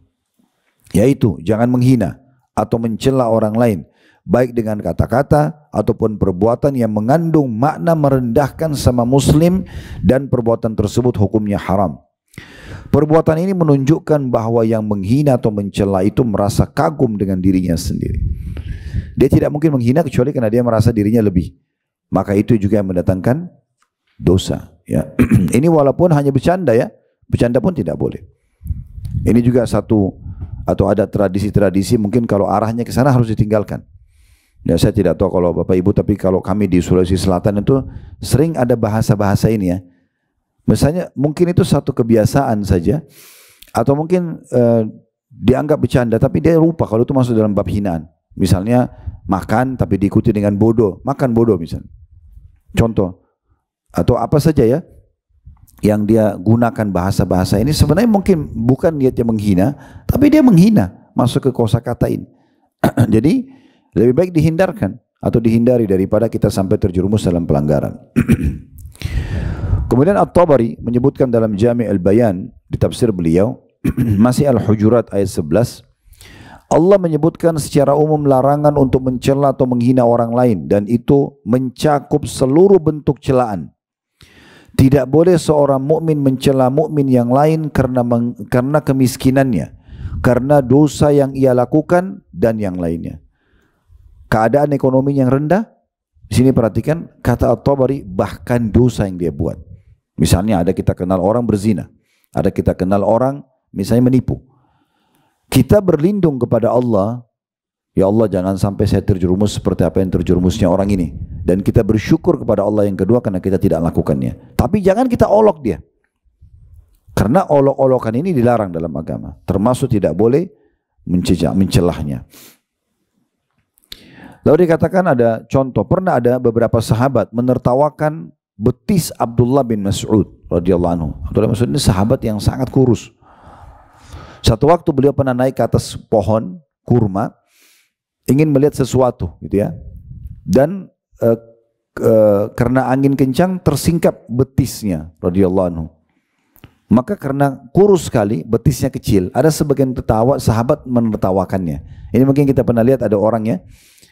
yaitu jangan menghina atau mencela orang lain, baik dengan kata-kata ataupun perbuatan yang mengandung makna merendahkan sama muslim, dan perbuatan tersebut hukumnya haram. Perbuatan ini menunjukkan bahwa yang menghina atau mencela itu merasa kagum dengan dirinya sendiri. Dia tidak mungkin menghina kecuali karena dia merasa dirinya lebih. Maka itu juga yang mendatangkan dosa. Ya. Ini walaupun hanya bercanda ya, bercanda pun tidak boleh. Ini juga satu, atau ada tradisi-tradisi mungkin kalau arahnya ke sana harus ditinggalkan. Ya, saya tidak tahu kalau Bapak Ibu, tapi kalau kami di Sulawesi Selatan itu sering ada bahasa-bahasa ini ya. Misalnya mungkin itu satu kebiasaan saja, atau mungkin dianggap bercanda, tapi dia lupa kalau itu masuk dalam bab hinaan. Misalnya makan tapi diikuti dengan bodoh, makan bodoh misalnya. Contoh, atau apa saja ya yang dia gunakan bahasa-bahasa ini, sebenarnya mungkin bukan niatnya menghina, tapi dia menghina, masuk ke kosakata ini. Jadi lebih baik dihindarkan atau dihindari daripada kita sampai terjerumus dalam pelanggaran. Kemudian At-Tabari menyebutkan dalam Jami' al-Bayan di tafsir beliau, masih Al-Hujurat ayat 11, Allah menyebutkan secara umum larangan untuk mencela atau menghina orang lain, dan itu mencakup seluruh bentuk celaan. Tidak boleh seorang mukmin mencela mukmin yang lain karena kemiskinannya, karena dosa yang ia lakukan, dan yang lainnya. Keadaan ekonomi yang rendah, di sini perhatikan kata At-Tabari, bahkan dosa yang dia buat. Misalnya ada kita kenal orang berzina, ada kita kenal orang misalnya menipu. Kita berlindung kepada Allah, ya Allah jangan sampai saya terjerumus seperti apa yang terjerumusnya orang ini. Dan kita bersyukur kepada Allah yang kedua karena kita tidak lakukannya. Tapi jangan kita olok dia. Karena olok-olokan ini dilarang dalam agama. Termasuk tidak boleh mencelahnya. Lalu dikatakan ada contoh, pernah ada beberapa sahabat menertawakan betis Abdullah bin Mas'ud radhiyallahu anhu. Abdullah bin Mas'ud ini sahabat yang sangat kurus. Satu waktu beliau pernah naik ke atas pohon kurma, ingin melihat sesuatu gitu ya. Dan karena angin kencang tersingkap betisnya radhiyallahu anhu. Maka karena kurus sekali, betisnya kecil, ada sebagian tertawa, sahabat menertawakannya. Ini mungkin kita pernah lihat ada orang ya,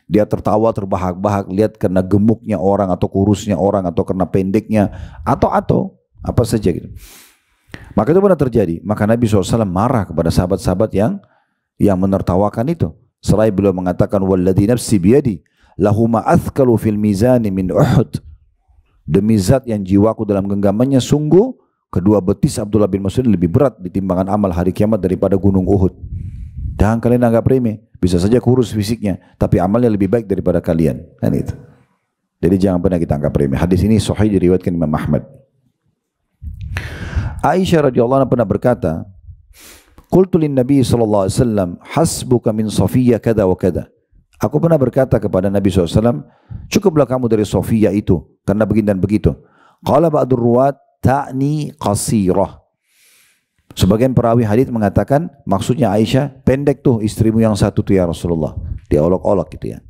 dia tertawa terbahak-bahak, lihat karena gemuknya orang atau kurusnya orang atau karena pendeknya atau apa saja gitu. Maka itu pernah terjadi. Maka Nabi SAW marah kepada sahabat-sahabat yang menertawakan itu. Seraya beliau mengatakan, walladzi nafsi biyadi lahu ma athqalu fil mizani min Uhud. Demi zat yang jiwaku dalam genggamannya, sungguh kedua betis Abdullah bin Mas'ud lebih berat di timbangan amal hari kiamat daripada gunung Uhud. Jangan kalian anggap remeh. Bisa saja kurus fisiknya, tapi amalnya lebih baik daripada kalian. Kan itu. Jadi jangan pernah kita anggap remeh. Hadis ini sahih diriwayatkan Imam Ahmad. Aisyah radhiyallahu anha pernah berkata, qultu lin Nabi sallallahu alaihi wasallam, hasbuka min Safiyyah kada wa kada. Aku pernah berkata kepada Nabi SAW, cukuplah kamu dari Safiyyah itu, karena begini dan begitu. Qala ba'dur ruwat ta'ni qasirah. Sebagian perawi hadis mengatakan maksudnya Aisyah, pendek tuh istrimu yang satu tuh ya Rasulullah. Dia olok-olok gitu ya.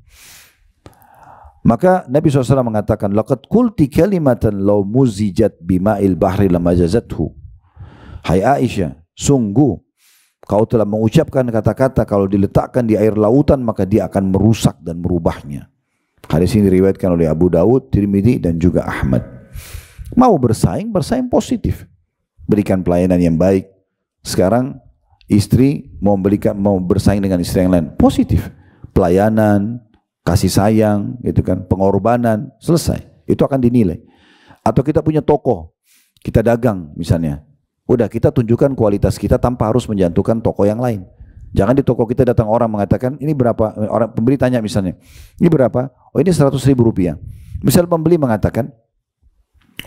Maka Nabi SAW mengatakan, laqad qulti kalimatan law muzijat bima'il bahri lamajazathu. Hai Aisyah, sungguh kau telah mengucapkan kata-kata kalau diletakkan di air lautan maka dia akan merusak dan merubahnya. Hadis ini diriwayatkan oleh Abu Dawud, Tirmidzi dan juga Ahmad. Mau bersaing positif. Berikan pelayanan yang baik. Sekarang istri mau bersaing dengan istri yang lain, positif. Pelayanan, kasih sayang, gitu kan, pengorbanan, selesai. Itu akan dinilai. Atau kita punya toko, kita dagang misalnya. Udah kita tunjukkan kualitas kita tanpa harus menjatuhkan toko yang lain. Jangan di toko kita datang orang mengatakan, ini berapa? Orang pembeli tanya misalnya, ini berapa? Oh ini 100.000 rupiah. Misal pembeli mengatakan,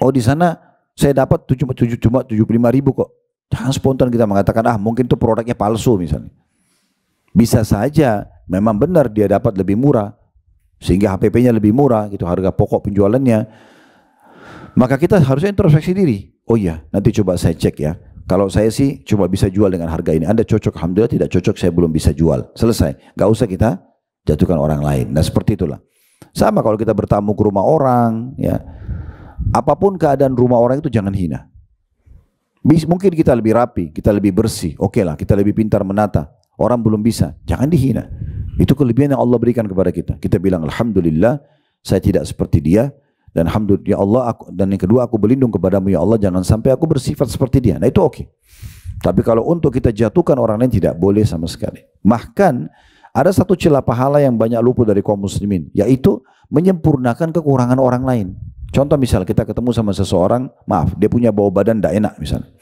Oh di sana saya dapat cuma 75.000 kok. Jangan spontan kita mengatakan mungkin itu produknya palsu misalnya. Bisa saja memang benar dia dapat lebih murah sehingga HPP-nya lebih murah gitu, harga pokok penjualannya. Maka kita harusnya introspeksi diri. Oh iya, nanti coba saya cek ya. Kalau saya sih cuma bisa jual dengan harga ini. Anda cocok, alhamdulillah. Tidak cocok, saya belum bisa jual. Selesai. Gak usah kita jatuhkan orang lain. Nah seperti itulah. Sama kalau kita bertamu ke rumah orang, ya. Apapun keadaan rumah orang itu jangan hina. Mungkin kita lebih rapi, kita lebih bersih. Oke lah, kita lebih pintar menata. Orang belum bisa, jangan dihina. Itu kelebihan yang Allah berikan kepada kita. Kita bilang alhamdulillah, saya tidak seperti dia. Dan alhamdulillah ya Allah, dan yang kedua aku berlindung kepadamu ya Allah, jangan sampai aku bersifat seperti dia. Nah itu oke. Tapi kalau untuk kita jatuhkan orang lain tidak boleh sama sekali. Bahkan ada satu celah pahala yang banyak luput dari kaum muslimin, yaitu menyempurnakan kekurangan orang lain. Contoh misal kita ketemu sama seseorang, maaf dia punya bau badan tidak enak misalnya.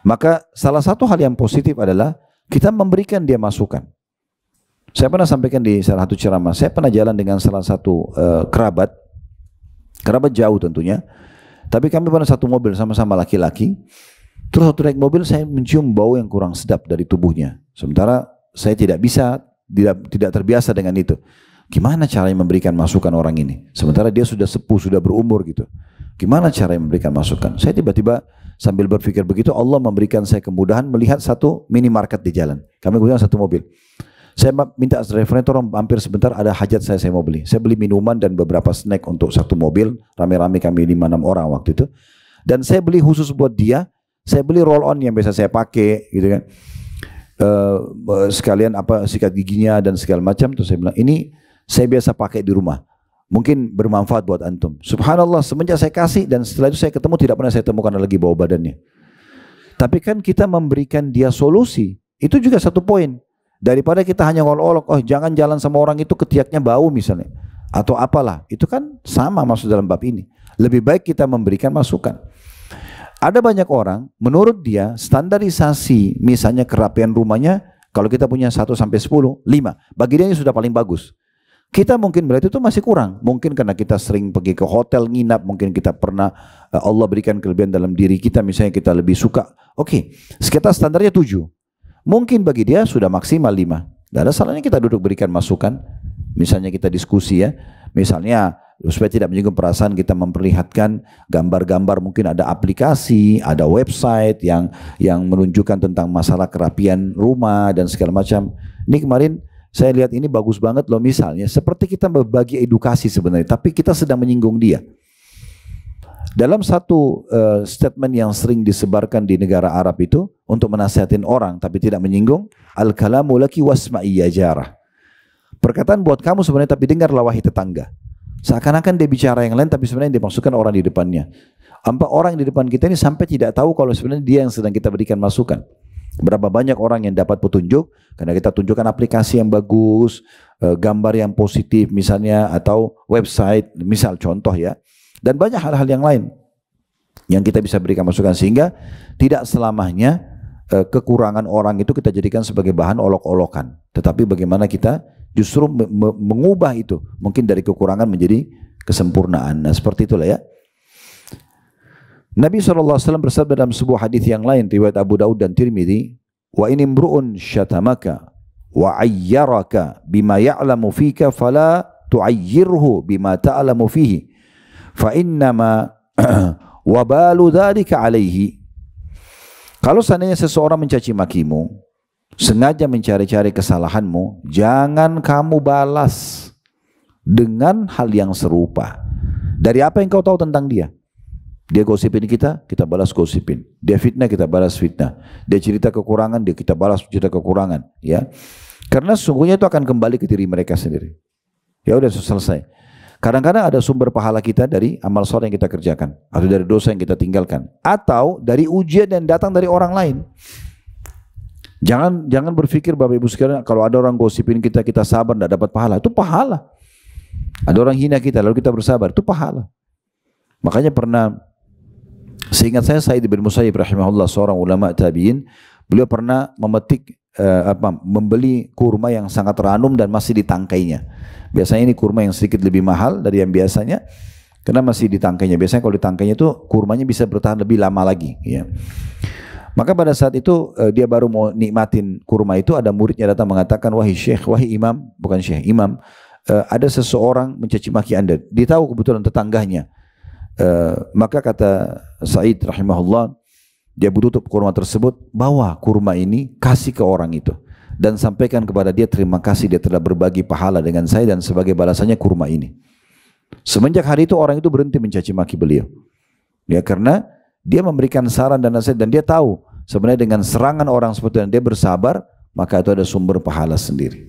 Maka salah satu hal yang positif adalah kita memberikan dia masukan. Saya pernah sampaikan di salah satu ceramah, saya pernah jalan dengan salah satu kerabat jauh tentunya. Tapi kami pernah satu mobil sama-sama laki-laki. Terus waktu naik mobil saya mencium bau yang kurang sedap dari tubuhnya. Sementara saya tidak terbiasa dengan itu. Gimana caranya memberikan masukan orang ini? Sementara dia sudah sepuh, sudah berumur gitu. Gimana caranya memberikan masukan? Saya tiba-tiba sambil berpikir begitu, Allah memberikan saya kemudahan melihat satu minimarket di jalan. Kami gunakan satu mobil. Saya minta drivernya tolong hampir sebentar, ada hajat saya mau beli. Saya beli minuman dan beberapa snack untuk satu mobil. Rame-rame kami 5-6 orang waktu itu. Dan saya beli khusus buat dia. Saya beli roll on yang biasa saya pakai gitu kan. Sekalian sikat giginya dan segala macam. Terus saya bilang ini saya biasa pakai di rumah, mungkin bermanfaat buat antum. Subhanallah, semenjak saya kasih dan setelah itu saya ketemu tidak pernah saya temukan lagi bau badannya. Tapi kan kita memberikan dia solusi, itu juga satu poin. Daripada kita hanya ngolok-olok, oh jangan jalan sama orang itu ketiaknya bau misalnya, atau apalah, itu kan sama masuk dalam bab ini. Lebih baik kita memberikan masukan. Ada banyak orang, menurut dia standarisasi misalnya kerapian rumahnya, kalau kita punya 1 sampai 10, 5, bagi dia ini sudah paling bagus. Kita mungkin melihat itu masih kurang. Mungkin karena kita sering pergi ke hotel nginap, mungkin kita pernah Allah berikan kelebihan dalam diri kita, misalnya kita lebih suka. Oke, sekitar standarnya 7. Mungkin bagi dia sudah maksimal 5. Tidak ada salahnya kita duduk berikan masukan. Misalnya kita diskusi ya. Misalnya supaya tidak menyinggung perasaan, kita memperlihatkan gambar-gambar, mungkin ada aplikasi, ada website yang menunjukkan tentang masalah kerapian rumah dan segala macam. Ini kemarin saya lihat ini bagus banget loh, misalnya seperti kita berbagi edukasi sebenarnya, tapi kita sedang menyinggung dia. Dalam satu statement yang sering disebarkan di negara Arab itu untuk menasihatin orang tapi tidak menyinggung, al-kalamu laki wasma'i ya jarah. Perkataan buat kamu sebenarnya tapi dengarlah wahai tetangga. Seakan-akan dia bicara yang lain tapi sebenarnya dia maksudkan orang di depannya. Orang di depan kita ini sampai tidak tahu kalau sebenarnya dia yang sedang kita berikan masukan. Berapa banyak orang yang dapat petunjuk karena kita tunjukkan aplikasi yang bagus, gambar yang positif misalnya, atau website misal contoh ya, dan banyak hal-hal yang lain yang kita bisa berikan masukan, sehingga tidak selamanya kekurangan orang itu kita jadikan sebagai bahan olok-olokan, tetapi bagaimana kita justru mengubah itu mungkin dari kekurangan menjadi kesempurnaan. Nah seperti itulah ya. Nabi SAW bersabda dalam sebuah hadis yang lain riwayat Abu Daud dan Tirmidzi, wa in imru'un syatamaka wa ayyaraka bima ya'lamu fika fala tu'ayyirhu bima ta'lamu fihi fa innama wabalu dzalika alaihi. Kalau seandainya seseorang mencaci makimu, sengaja mencari-cari kesalahanmu, jangan kamu balas dengan hal yang serupa. Dari apa yang kau tahu tentang dia? Dia gosipin kita balas gosipin. Dia fitnah, kita balas fitnah. Dia cerita kekurangan, kita balas cerita kekurangan. Ya, karena sesungguhnya itu akan kembali ke diri mereka sendiri. Ya udah selesai. Kadang-kadang ada sumber pahala kita dari amal soleh yang kita kerjakan, atau dari dosa yang kita tinggalkan, atau dari ujian yang datang dari orang lain. Jangan berpikir Bapak Ibu sekalian, kalau ada orang gosipin kita sabar tidak dapat pahala. Itu pahala. Ada orang hina kita lalu kita bersabar, itu pahala. Makanya pernah, seingat saya Sa'id bin Musayyib rahimahullah, seorang ulama tabi'in, beliau pernah membeli kurma yang sangat ranum dan masih di tangkainya. Biasanya ini kurma yang sedikit lebih mahal dari yang biasanya. Karena masih di tangkainya. Biasanya kalau di tangkainya itu kurmanya bisa bertahan lebih lama lagi. Ya. Maka pada saat itu dia baru mau nikmatin kurma itu, ada muridnya datang mengatakan, wahai syekh, wahai imam, bukan syekh, imam, ada seseorang mencaci maki anda. Dia tahu kebetulan tetangganya. Maka kata Sa'id rahimahullah, dia tutup kurma tersebut, bawa kurma ini, kasih ke orang itu. Dan sampaikan kepada dia, terima kasih dia telah berbagi pahala dengan saya dan sebagai balasannya kurma ini. Semenjak hari itu orang itu berhenti mencaci maki beliau. Ya, karena dia memberikan saran dan nasihat dan dia tahu sebenarnya dengan serangan orang seperti itu dia bersabar, maka itu ada sumber pahala sendiri.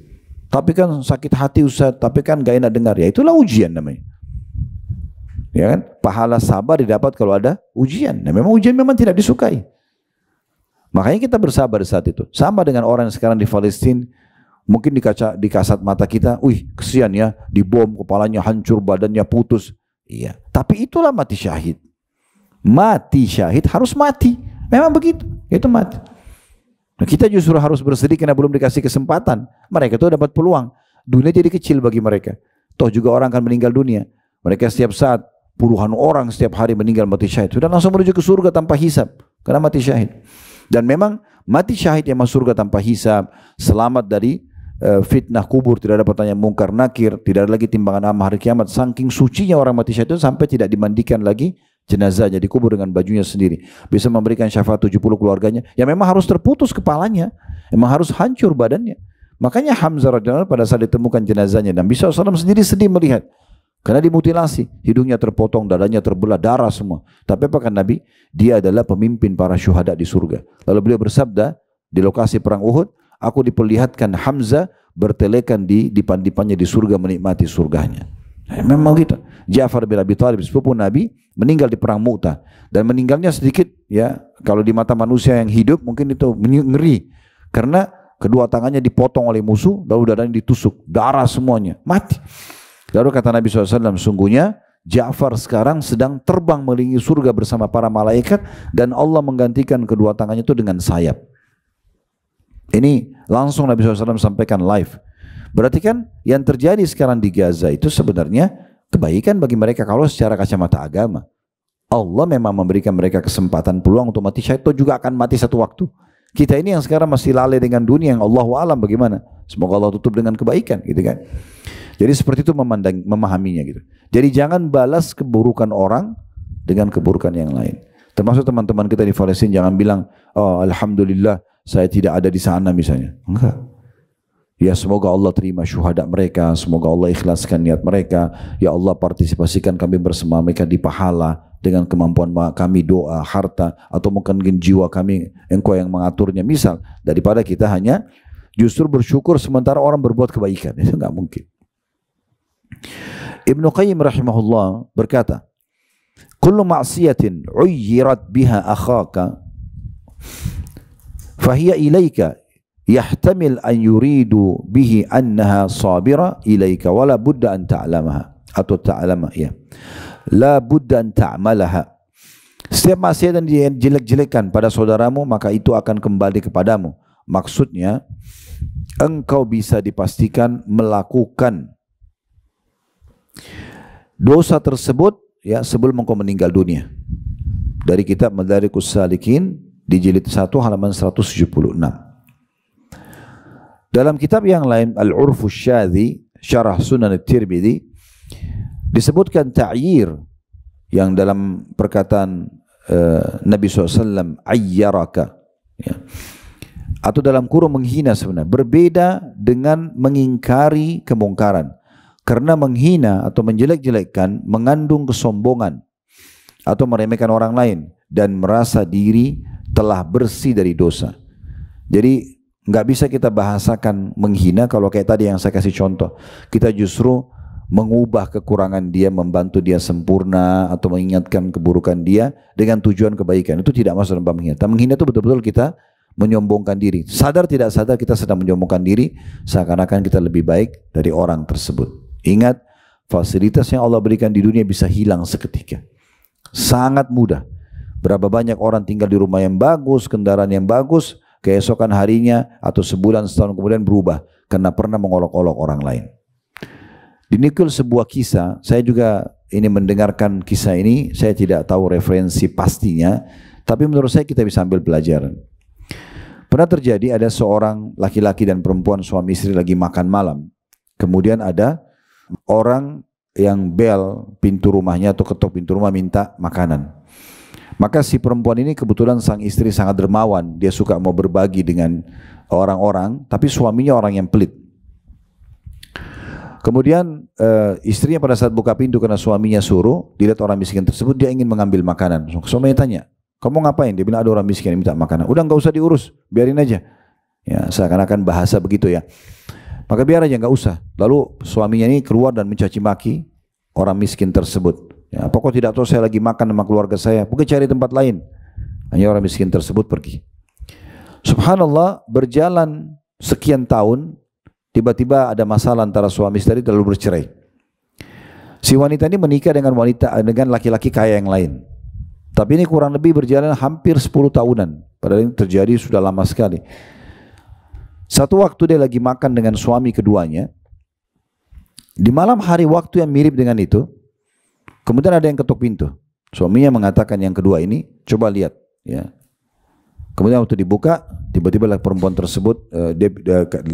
Tapi kan sakit hati Ustaz, tapi kan gak enak dengar. Ya itulah ujian namanya. Ya kan? Pahala sabar didapat kalau ada ujian. Nah, memang ujian memang tidak disukai. Makanya kita bersabar saat itu. Sama dengan orang yang sekarang di Palestina, mungkin di kasat mata kita, wih kesian ya, dibom, kepalanya hancur, badannya putus. Iya, tapi itulah mati syahid. Mati syahid harus mati. Memang begitu, itu mati. Nah, kita justru harus bersedih karena belum dikasih kesempatan. Mereka itu dapat peluang. Dunia jadi kecil bagi mereka. Toh juga orang akan meninggal dunia. Mereka setiap saat, puluhan orang setiap hari meninggal mati syahid. Sudah langsung menuju ke surga tanpa hisab. Karena mati syahid. Dan memang mati syahid yang masuk surga tanpa hisab, selamat dari fitnah kubur, tidak ada pertanyaan mungkar nakir, tidak ada lagi timbangan amal hari kiamat. Saking sucinya orang mati syahid itu sampai tidak dimandikan lagi jenazahnya, dikubur dengan bajunya sendiri. Bisa memberikan syafaat 70 keluarganya. Ya memang harus terputus kepalanya, memang harus hancur badannya. Makanya Hamzah radhiyallahu anhu pada saat ditemukan jenazahnya, Nabi SAW sendiri sedih melihat. Karena dimutilasi, hidungnya terpotong, dadanya terbelah, darah semua. Tapi apa kan Nabi? Dia adalah pemimpin para syuhada di surga. Lalu beliau bersabda di lokasi perang Uhud, aku diperlihatkan Hamzah bertelekan di dipan-dipannya di surga menikmati surganya. Memang gitu. Ja'far bin Abi Thalib, sepupu Nabi, meninggal di perang Mu'tah. Dan meninggalnya sedikit, ya, kalau di mata manusia yang hidup mungkin itu ngeri. Karena kedua tangannya dipotong oleh musuh, lalu dadanya ditusuk, darah semuanya, mati. Lalu kata Nabi SAW, sungguhnya Ja'far sekarang sedang terbang melingkari surga bersama para malaikat dan Allah menggantikan kedua tangannya itu dengan sayap. Ini langsung Nabi SAW sampaikan live. Berarti kan yang terjadi sekarang di Gaza itu sebenarnya kebaikan bagi mereka kalau secara kacamata agama. Allah memang memberikan mereka kesempatan peluang untuk mati syahid, atau juga akan mati satu waktu. Kita ini yang sekarang masih lalai dengan dunia yang Allahu a'lam bagaimana. Semoga Allah tutup dengan kebaikan, gitu kan. Jadi seperti itu memahaminya gitu. Jadi jangan balas keburukan orang dengan keburukan yang lain. Termasuk teman-teman kita di Palestina, jangan bilang, oh alhamdulillah saya tidak ada di sana misalnya. Enggak. Ya semoga Allah terima syuhada mereka, semoga Allah ikhlaskan niat mereka. Ya Allah partisipasikan kami bersama mereka di pahala dengan kemampuan kami doa, harta, atau mungkin jiwa kami, engkau yang mengaturnya. Misal, daripada kita hanya justru bersyukur sementara orang berbuat kebaikan. Itu enggak mungkin. Ibnu Qayyim rahimahullah berkata, kullu ma'siyatin uyyirat biha akhaka fahiya ilaika yahtamil an yuridu bihi annaha sabira ilaika wala budda an ta'lamaha atau ta'lama ya la budda an ta'malaha. Setiap maksiat yang dijelek-jelekan pada saudaramu maka itu akan kembali kepadamu. Maksudnya engkau bisa dipastikan melakukan dosa tersebut ya sebelum engkau meninggal dunia. Dari kitab Madarikus Salikin di jilid 1 halaman 176. Dalam kitab yang lain Al-Urfus Syadhi Syarah Sunan At-Tirmidzi disebutkan ta'yir yang dalam perkataan Nabi SAW ayyaraka ya. Atau dalam kurung menghina sebenarnya berbeda dengan mengingkari kemungkaran. Karena menghina atau menjelek-jelekkan mengandung kesombongan atau meremehkan orang lain dan merasa diri telah bersih dari dosa. Jadi nggak bisa kita bahasakan menghina kalau kayak tadi yang saya kasih contoh. Kita justru mengubah kekurangan dia, membantu dia sempurna atau mengingatkan keburukan dia dengan tujuan kebaikan. Itu tidak masuk dalam menghina. Menghina itu betul-betul kita menyombongkan diri. Sadar tidak sadar kita sedang menyombongkan diri seakan-akan kita lebih baik dari orang tersebut. Ingat, fasilitas yang Allah berikan di dunia bisa hilang seketika. Sangat mudah. Berapa banyak orang tinggal di rumah yang bagus, kendaraan yang bagus, keesokan harinya atau sebulan setahun kemudian berubah karena pernah mengolok-olok orang lain. Dinukil sebuah kisah, saya juga ini mendengarkan kisah ini, saya tidak tahu referensi pastinya, tapi menurut saya kita bisa ambil pelajaran. Pernah terjadi ada seorang laki-laki dan perempuan suami istri lagi makan malam. Kemudian ada orang yang bel pintu rumahnya atau ketok pintu rumah minta makanan. Maka si perempuan ini kebetulan sang istri sangat dermawan, dia suka mau berbagi dengan orang-orang, tapi suaminya orang yang pelit. Kemudian istrinya pada saat buka pintu karena suaminya suruh, dilihat orang miskin tersebut, dia ingin mengambil makanan. Suaminya tanya, kamu ngapain? Dia bilang ada orang miskin yang minta makanan. Udah nggak usah diurus, biarin aja. Ya, seakan-akan bahasa begitu ya. Maka biar aja nggak usah. Lalu suaminya ini keluar dan mencaci maki orang miskin tersebut. Ya, pokok tidak tahu saya lagi makan sama keluarga saya, mungkin cari tempat lain. Hanya orang miskin tersebut pergi. Subhanallah, berjalan sekian tahun, tiba-tiba ada masalah antara suami istri lalu bercerai. Si wanita ini menikah dengan laki-laki kaya yang lain. Tapi ini kurang lebih berjalan hampir 10 tahunan. Padahal ini terjadi sudah lama sekali. Satu waktu dia lagi makan dengan suami keduanya. Di malam hari waktu yang mirip dengan itu, kemudian ada yang ketuk pintu. Suaminya mengatakan yang kedua ini, coba lihat. Ya. Kemudian waktu dibuka, tiba-tiba perempuan tersebut,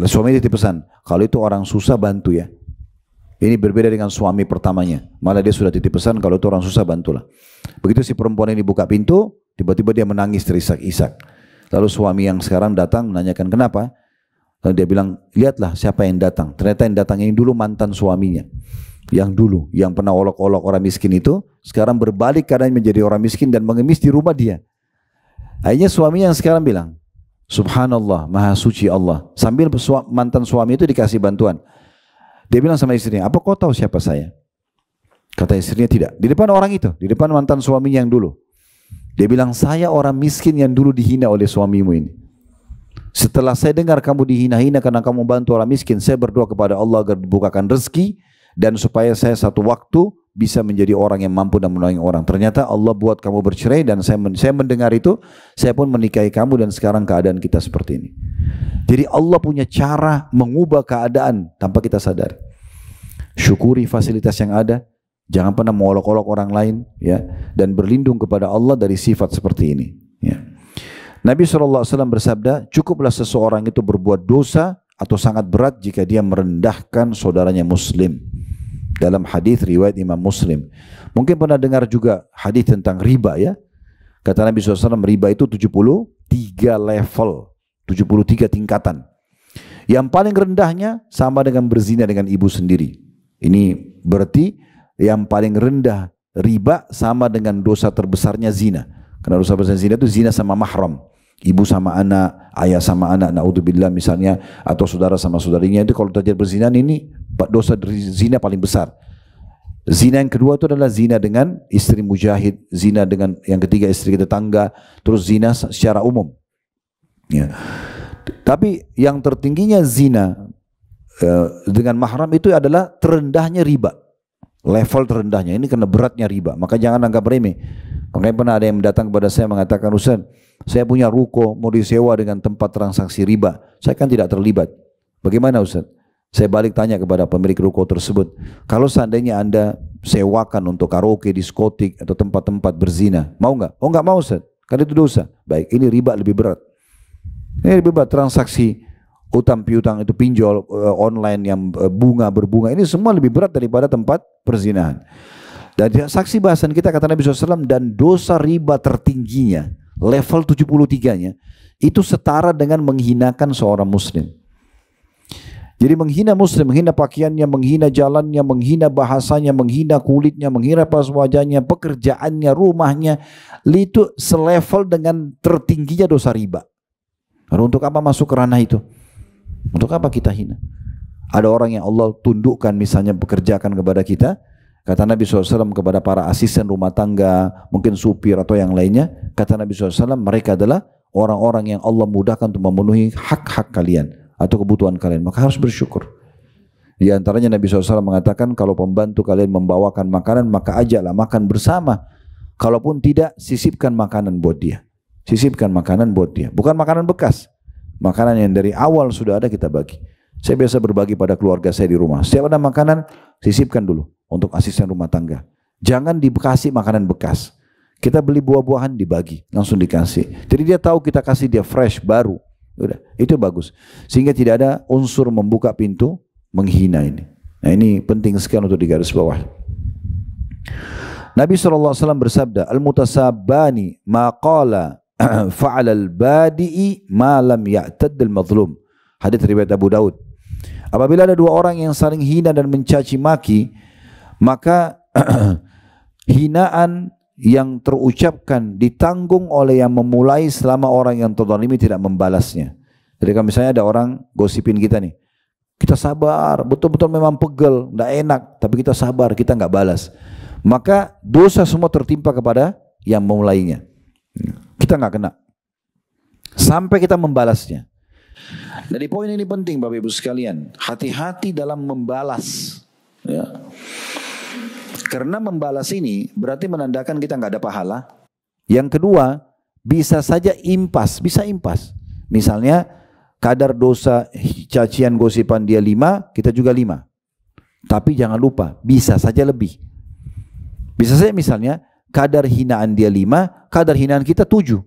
suami dia pesan, kalau itu orang susah bantu ya. Ini berbeda dengan suami pertamanya. Malah dia sudah titip pesan, kalau itu orang susah bantulah. Begitu si perempuan ini buka pintu, tiba-tiba dia menangis terisak-isak. Lalu suami yang sekarang datang menanyakan kenapa. Lalu dia bilang, lihatlah siapa yang datang. Ternyata yang datang ini dulu mantan suaminya. Yang dulu, yang pernah olok-olok orang miskin itu, sekarang berbalik keadaan menjadi orang miskin dan mengemis di rumah dia. Akhirnya suaminya yang sekarang bilang, Subhanallah, Maha Suci Allah. Sambil mantan suami itu dikasih bantuan. Dia bilang sama istrinya, apa kau tahu siapa saya? Kata istrinya tidak. Di depan orang itu, di depan mantan suaminya yang dulu. Dia bilang, saya orang miskin yang dulu dihina oleh suamimu ini. Setelah saya dengar kamu dihina-hina karena kamu bantu orang miskin, saya berdoa kepada Allah agar dibukakan rezeki dan supaya saya satu waktu bisa menjadi orang yang mampu dan menolong orang. Ternyata Allah buat kamu bercerai dan saya mendengar itu, saya pun menikahi kamu dan sekarang keadaan kita seperti ini. Jadi Allah punya cara mengubah keadaan tanpa kita sadari. Syukuri fasilitas yang ada, jangan pernah mengolok-olok orang lain, ya, dan berlindung kepada Allah dari sifat seperti ini. Ya. Nabi SAW bersabda, cukuplah seseorang itu berbuat dosa atau sangat berat jika dia merendahkan saudaranya Muslim. Dalam hadis riwayat Imam Muslim. Mungkin pernah dengar juga hadis tentang riba ya. Kata Nabi SAW, riba itu 73 level, 73 tingkatan. Yang paling rendahnya sama dengan berzina dengan ibu sendiri. Ini berarti yang paling rendah riba sama dengan dosa terbesarnya zina. Karena dosa besar zina itu zina sama mahram. Ibu sama anak, ayah sama anak, naudzubillah misalnya, atau saudara sama saudarinya, itu kalau terjadi perzinahan ini dosa zina paling besar. Zina yang kedua itu adalah zina dengan istri mujahid, zina dengan yang ketiga istri tetangga, terus zina secara umum. Ya. Tapi yang tertingginya zina dengan mahram itu adalah terendahnya riba. Level terendahnya, ini karena beratnya riba, maka jangan anggap remeh. Makanya pernah ada yang datang kepada saya mengatakan, Ustaz, saya punya ruko mau disewa dengan tempat transaksi riba, saya kan tidak terlibat. Bagaimana Ustaz? Saya balik tanya kepada pemilik ruko tersebut, kalau seandainya Anda sewakan untuk karaoke, diskotik atau tempat-tempat berzina, mau nggak? Oh nggak mau Ustaz, karena itu dosa. Baik, ini riba lebih berat. Ini lebih berat, transaksi utang piutang itu pinjol online yang berbunga, ini semua lebih berat daripada tempat perzinahan. Dan saksi bahasan kita kata Nabi SAW, dan dosa riba tertingginya, level 73-nya, itu setara dengan menghinakan seorang muslim. Jadi menghina muslim, menghina pakaiannya, menghina jalannya, menghina bahasanya, menghina kulitnya, menghina pas wajahnya, pekerjaannya, rumahnya, itu selevel dengan tertingginya dosa riba. Lalu untuk apa masuk ke ranah itu? Untuk apa kita hina? Ada orang yang Allah tundukkan misalnya bekerjakan kepada kita, kata Nabi SAW kepada para asisten rumah tangga, mungkin supir atau yang lainnya, kata Nabi SAW, mereka adalah orang-orang yang Allah mudahkan untuk memenuhi hak-hak kalian atau kebutuhan kalian, maka harus bersyukur. Di antaranya Nabi SAW mengatakan, kalau pembantu kalian membawakan makanan, maka ajaklah makan bersama. Kalaupun tidak, sisipkan makanan buat dia. Sisipkan makanan buat dia. Bukan makanan bekas. Makanan yang dari awal sudah ada kita bagi. Saya biasa berbagi pada keluarga saya di rumah. Setiap ada makanan, sisipkan dulu untuk asisten rumah tangga. Jangan dikasih makanan bekas. Kita beli buah-buahan dibagi, langsung dikasih. Jadi dia tahu kita kasih dia fresh, baru. Udah, itu bagus. Sehingga tidak ada unsur membuka pintu menghina ini. Nah ini penting sekali untuk digaris bawah. Nabi SAW bersabda, Al-mutasabani ma qala fa'ala al-badi'i ma lam ya'tad al-mazlum. Hadits riwayat Abu Daud. Apabila ada dua orang yang saling hina dan mencaci maki, maka hinaan yang terucapkan ditanggung oleh yang memulai selama orang yang terzalimi tidak membalasnya. Jadi kalau misalnya ada orang gosipin kita nih, kita sabar, betul-betul memang pegel, tidak enak, tapi kita sabar, kita nggak balas. Maka dosa semua tertimpa kepada yang memulainya. Kita nggak kena. Sampai kita membalasnya. Jadi poin ini penting Bapak Ibu sekalian. Hati-hati dalam membalas. Ya. Karena membalas ini berarti menandakan kita nggak ada pahala. Yang kedua, bisa saja impas, bisa impas. Misalnya kadar dosa cacian gosipan dia 5, kita juga 5. Tapi jangan lupa, bisa saja lebih. Bisa saja misalnya kadar hinaan dia 5, kadar hinaan kita 7.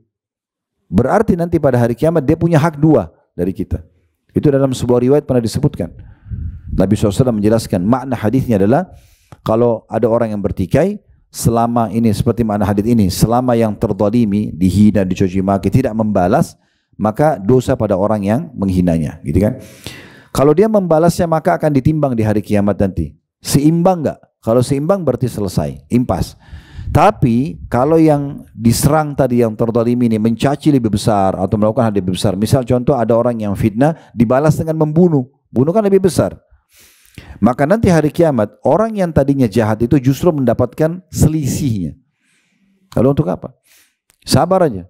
Berarti nanti pada hari kiamat dia punya hak 2 dari kita. Itu dalam sebuah riwayat pernah disebutkan. Nabi SAW menjelaskan makna hadisnya adalah kalau ada orang yang bertikai, selama ini seperti makna hadis ini, selama yang terzalimi, dihina, dicaci maki, tidak membalas, maka dosa pada orang yang menghinanya, gitu kan? Kalau dia membalasnya maka akan ditimbang di hari kiamat nanti. Seimbang enggak? Kalau seimbang berarti selesai, impas. Tapi kalau yang diserang tadi yang terzalimi ini mencaci lebih besar atau melakukan hal lebih besar, misal contoh ada orang yang fitnah dibalas dengan membunuh, bunuh kan lebih besar. Maka nanti hari kiamat orang yang tadinya jahat itu justru mendapatkan selisihnya. Lalu untuk apa? Sabar aja.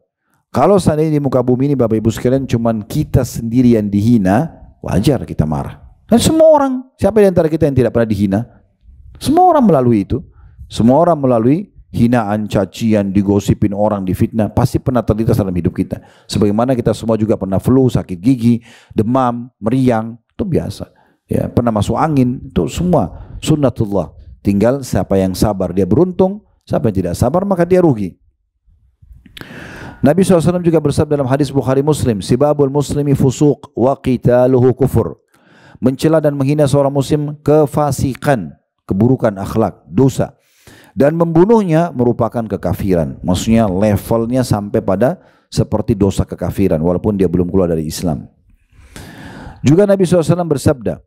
Kalau seandainya di muka bumi ini Bapak Ibu sekalian cuman kita sendiri yang dihina, wajar kita marah. Dan semua orang, siapa di antara kita yang tidak pernah dihina? Semua orang melalui itu. Semua orang melalui hinaan, cacian, digosipin orang, difitnah, pasti pernah terlintas dalam hidup kita. Sebagaimana kita semua juga pernah flu, sakit gigi, demam, meriang, itu biasa. Ya, pernah masuk angin, itu semua sunnatullah. Tinggal siapa yang sabar dia beruntung, siapa yang tidak sabar maka dia rugi. Nabi SAW juga bersabda dalam hadis Bukhari Muslim, Sibabul muslimi fusuq wa qitaluhu kufur. Mencela dan menghina seorang muslim kefasikan, keburukan akhlak, dosa. Dan membunuhnya merupakan kekafiran. Maksudnya levelnya sampai pada seperti dosa kekafiran walaupun dia belum keluar dari Islam. Juga Nabi SAW bersabda,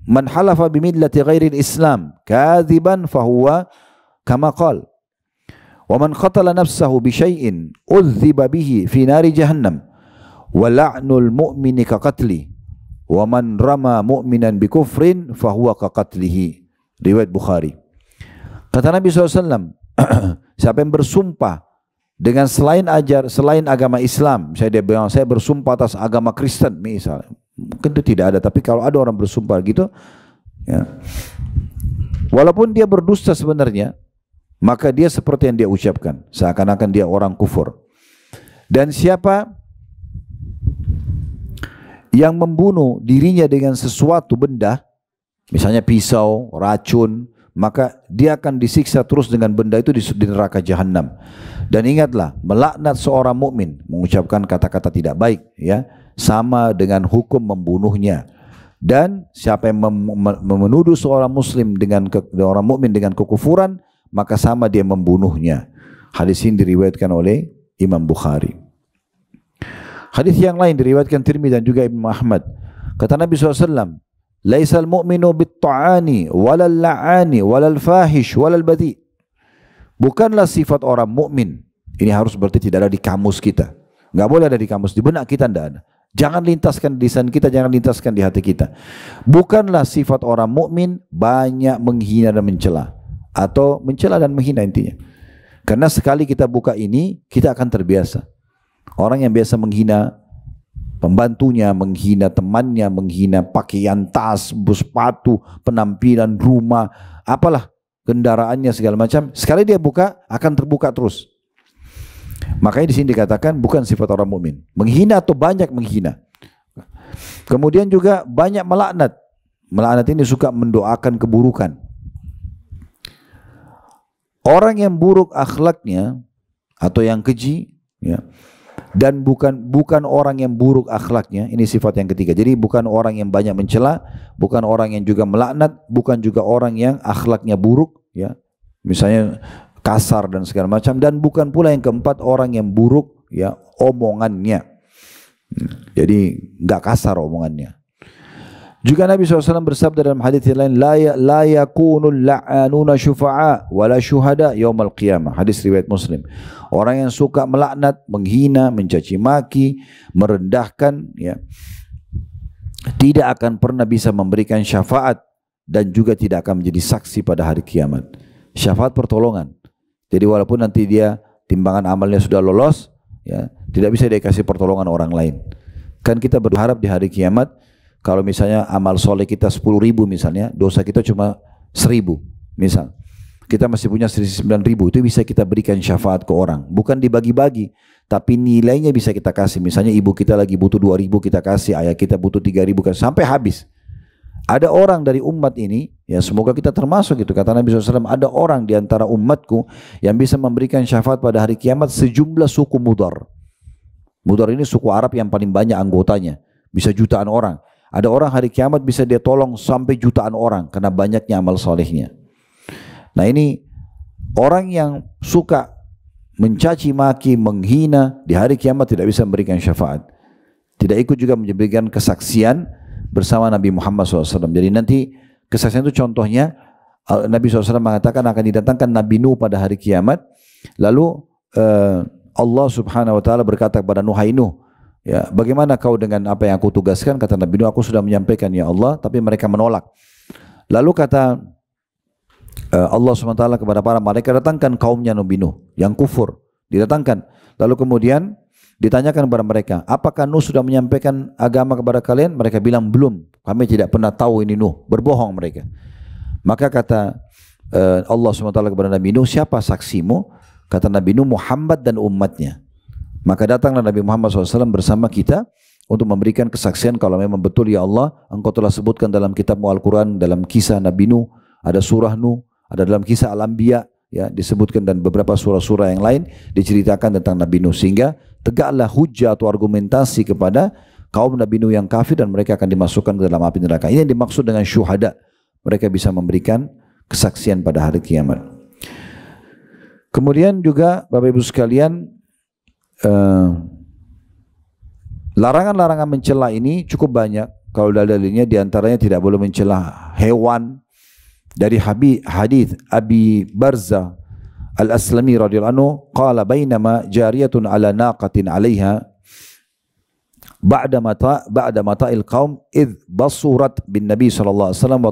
Man halafa bimillati ghairil Islam kadhiban fahuwa kama qala. Wa man qatala nafsahu bi syai'in udhiba bihi fi nari jahannam wa la'nul mu'mini ka qatli wa man rama mu'minan bi kufrin fahuwa ka qatlihi. Riwayat Bukhari. Kata Nabi SAW, siapa yang bersumpah dengan selain agama Islam, misalnya dia bilang saya bersumpah atas agama Kristen misalnya, mungkin itu tidak ada, tapi kalau ada orang bersumpah gitu, ya, walaupun dia berdusta sebenarnya, maka dia seperti yang dia ucapkan, seakan-akan dia orang kufur. Dan siapa yang membunuh dirinya dengan sesuatu benda, misalnya pisau, racun, maka dia akan disiksa terus dengan benda itu di neraka jahanam. Dan ingatlah, melaknat seorang mukmin, mengucapkan kata-kata tidak baik, ya, sama dengan hukum membunuhnya. Dan siapa yang menuduh seorang muslim dengan orang mukmin dengan kekufuran, maka sama dia membunuhnya. Hadis ini diriwayatkan oleh Imam Bukhari. Hadis yang lain diriwayatkan Tirmidzi dan juga Ibnu Ahmad. Kata Nabi SAW, Laisal mu'minu bit-ta'ani walal la'ani walal fahish walal badi. Bukanlah sifat orang mukmin. Ini harus berarti tidak ada di kamus kita. Enggak boleh ada di kamus, di benak kita tidak ada. Jangan lintaskan di lisan kita, jangan lintaskan di hati kita. Bukanlah sifat orang mukmin banyak menghina dan mencela, atau mencela dan menghina intinya. Karena sekali kita buka ini, kita akan terbiasa. Orang yang biasa menghina pembantunya, menghina temannya, menghina pakaian, tas, sepatu, penampilan rumah, apalah kendaraannya segala macam. Sekali dia buka akan terbuka terus. Makanya di sini dikatakan bukan sifat orang mukmin. Menghina atau banyak menghina. Kemudian juga banyak melaknat. Melaknat ini suka mendoakan keburukan. Orang yang buruk akhlaknya atau yang keji, ya, dan bukan orang yang buruk akhlaknya, ini sifat yang ketiga. Jadi bukan orang yang banyak mencela, bukan orang yang juga melaknat, bukan juga orang yang akhlaknya buruk, ya, misalnya kasar dan segala macam, dan bukan pula yang keempat orang yang buruk, ya, omongannya. Jadi nggak kasar omongannya. Juga Nabi SAW bersabda dalam hadis yang lain, la yakunul la'anuna syufa'a wala syuhada yaumal qiyamah. Hadis riwayat Muslim. Orang yang suka melaknat, menghina, mencaci maki, merendahkan, ya, tidak akan pernah bisa memberikan syafaat dan juga tidak akan menjadi saksi pada hari kiamat. Syafaat pertolongan. Jadi walaupun nanti dia timbangan amalnya sudah lolos, ya, tidak bisa dia kasih pertolongan orang lain. Kan kita berharap di hari kiamat, kalau misalnya amal soleh kita 10.000 misalnya, dosa kita cuma 1.000 misal, kita masih punya 9.000, itu bisa kita berikan syafaat ke orang, bukan dibagi-bagi, tapi nilainya bisa kita kasih. Misalnya ibu kita lagi butuh 2.000 kita kasih, ayah kita butuh 3.000 sampai habis. Ada orang dari umat ini, ya semoga kita termasuk itu, kata Nabi SAW, ada orang di antara umatku yang bisa memberikan syafaat pada hari kiamat sejumlah suku Mudar. Mudar ini suku Arab yang paling banyak anggotanya, bisa jutaan orang. Ada orang hari kiamat bisa dia tolong sampai jutaan orang karena banyaknya amal solehnya. Nah ini orang yang suka mencaci maki, menghina, di hari kiamat tidak bisa memberikan syafaat. Tidak ikut juga memberikan kesaksian bersama Nabi Muhammad SAW. Jadi nanti kesaksian itu contohnya, Nabi SAW mengatakan akan didatangkan Nabi Nuh pada hari kiamat. Lalu Allah Subhanahu Wa Taala berkata kepada Nuh, hai Nuh, ya, bagaimana kau dengan apa yang aku tugaskan? Kata Nabi Nuh, aku sudah menyampaikan ya Allah, tapi mereka menolak. Lalu kata Allah SWT kepada para malaikat, datangkan kaumnya Nabi Nuh yang kufur, didatangkan. Lalu kemudian ditanyakan kepada mereka, apakah Nuh sudah menyampaikan agama kepada kalian? Mereka bilang belum, kami tidak pernah tahu ini Nuh. Berbohong mereka. Maka kata Allah SWT kepada Nabi Nuh, siapa saksimu? Kata Nabi Nuh, Muhammad dan umatnya. Maka datanglah Nabi Muhammad SAW bersama kita untuk memberikan kesaksian kalau memang betul ya Allah, engkau telah sebutkan dalam kitabmu Al-Quran, dalam kisah Nabi Nuh, ada surah Nuh, ada dalam kisah Al-Anbiya, ya, disebutkan, dan beberapa surah-surah yang lain diceritakan tentang Nabi Nuh, sehingga tegaklah hujah atau argumentasi kepada kaum Nabi Nuh yang kafir dan mereka akan dimasukkan ke dalam api neraka. Ini yang dimaksud dengan syuhada, mereka bisa memberikan kesaksian pada hari kiamat. Kemudian juga Bapak Ibu sekalian, larangan-larangan mencela ini cukup banyak. Kalau dalilnya diantaranya tidak boleh mencela hewan. Dari hadis Abi Barzah Al-Aslami radhiyallahu anhu, qala bainama jariyatun ala naqatin 'alaiha ba'da mata'il qaum id basurat bin Nabi sallallahu alaihi wasallam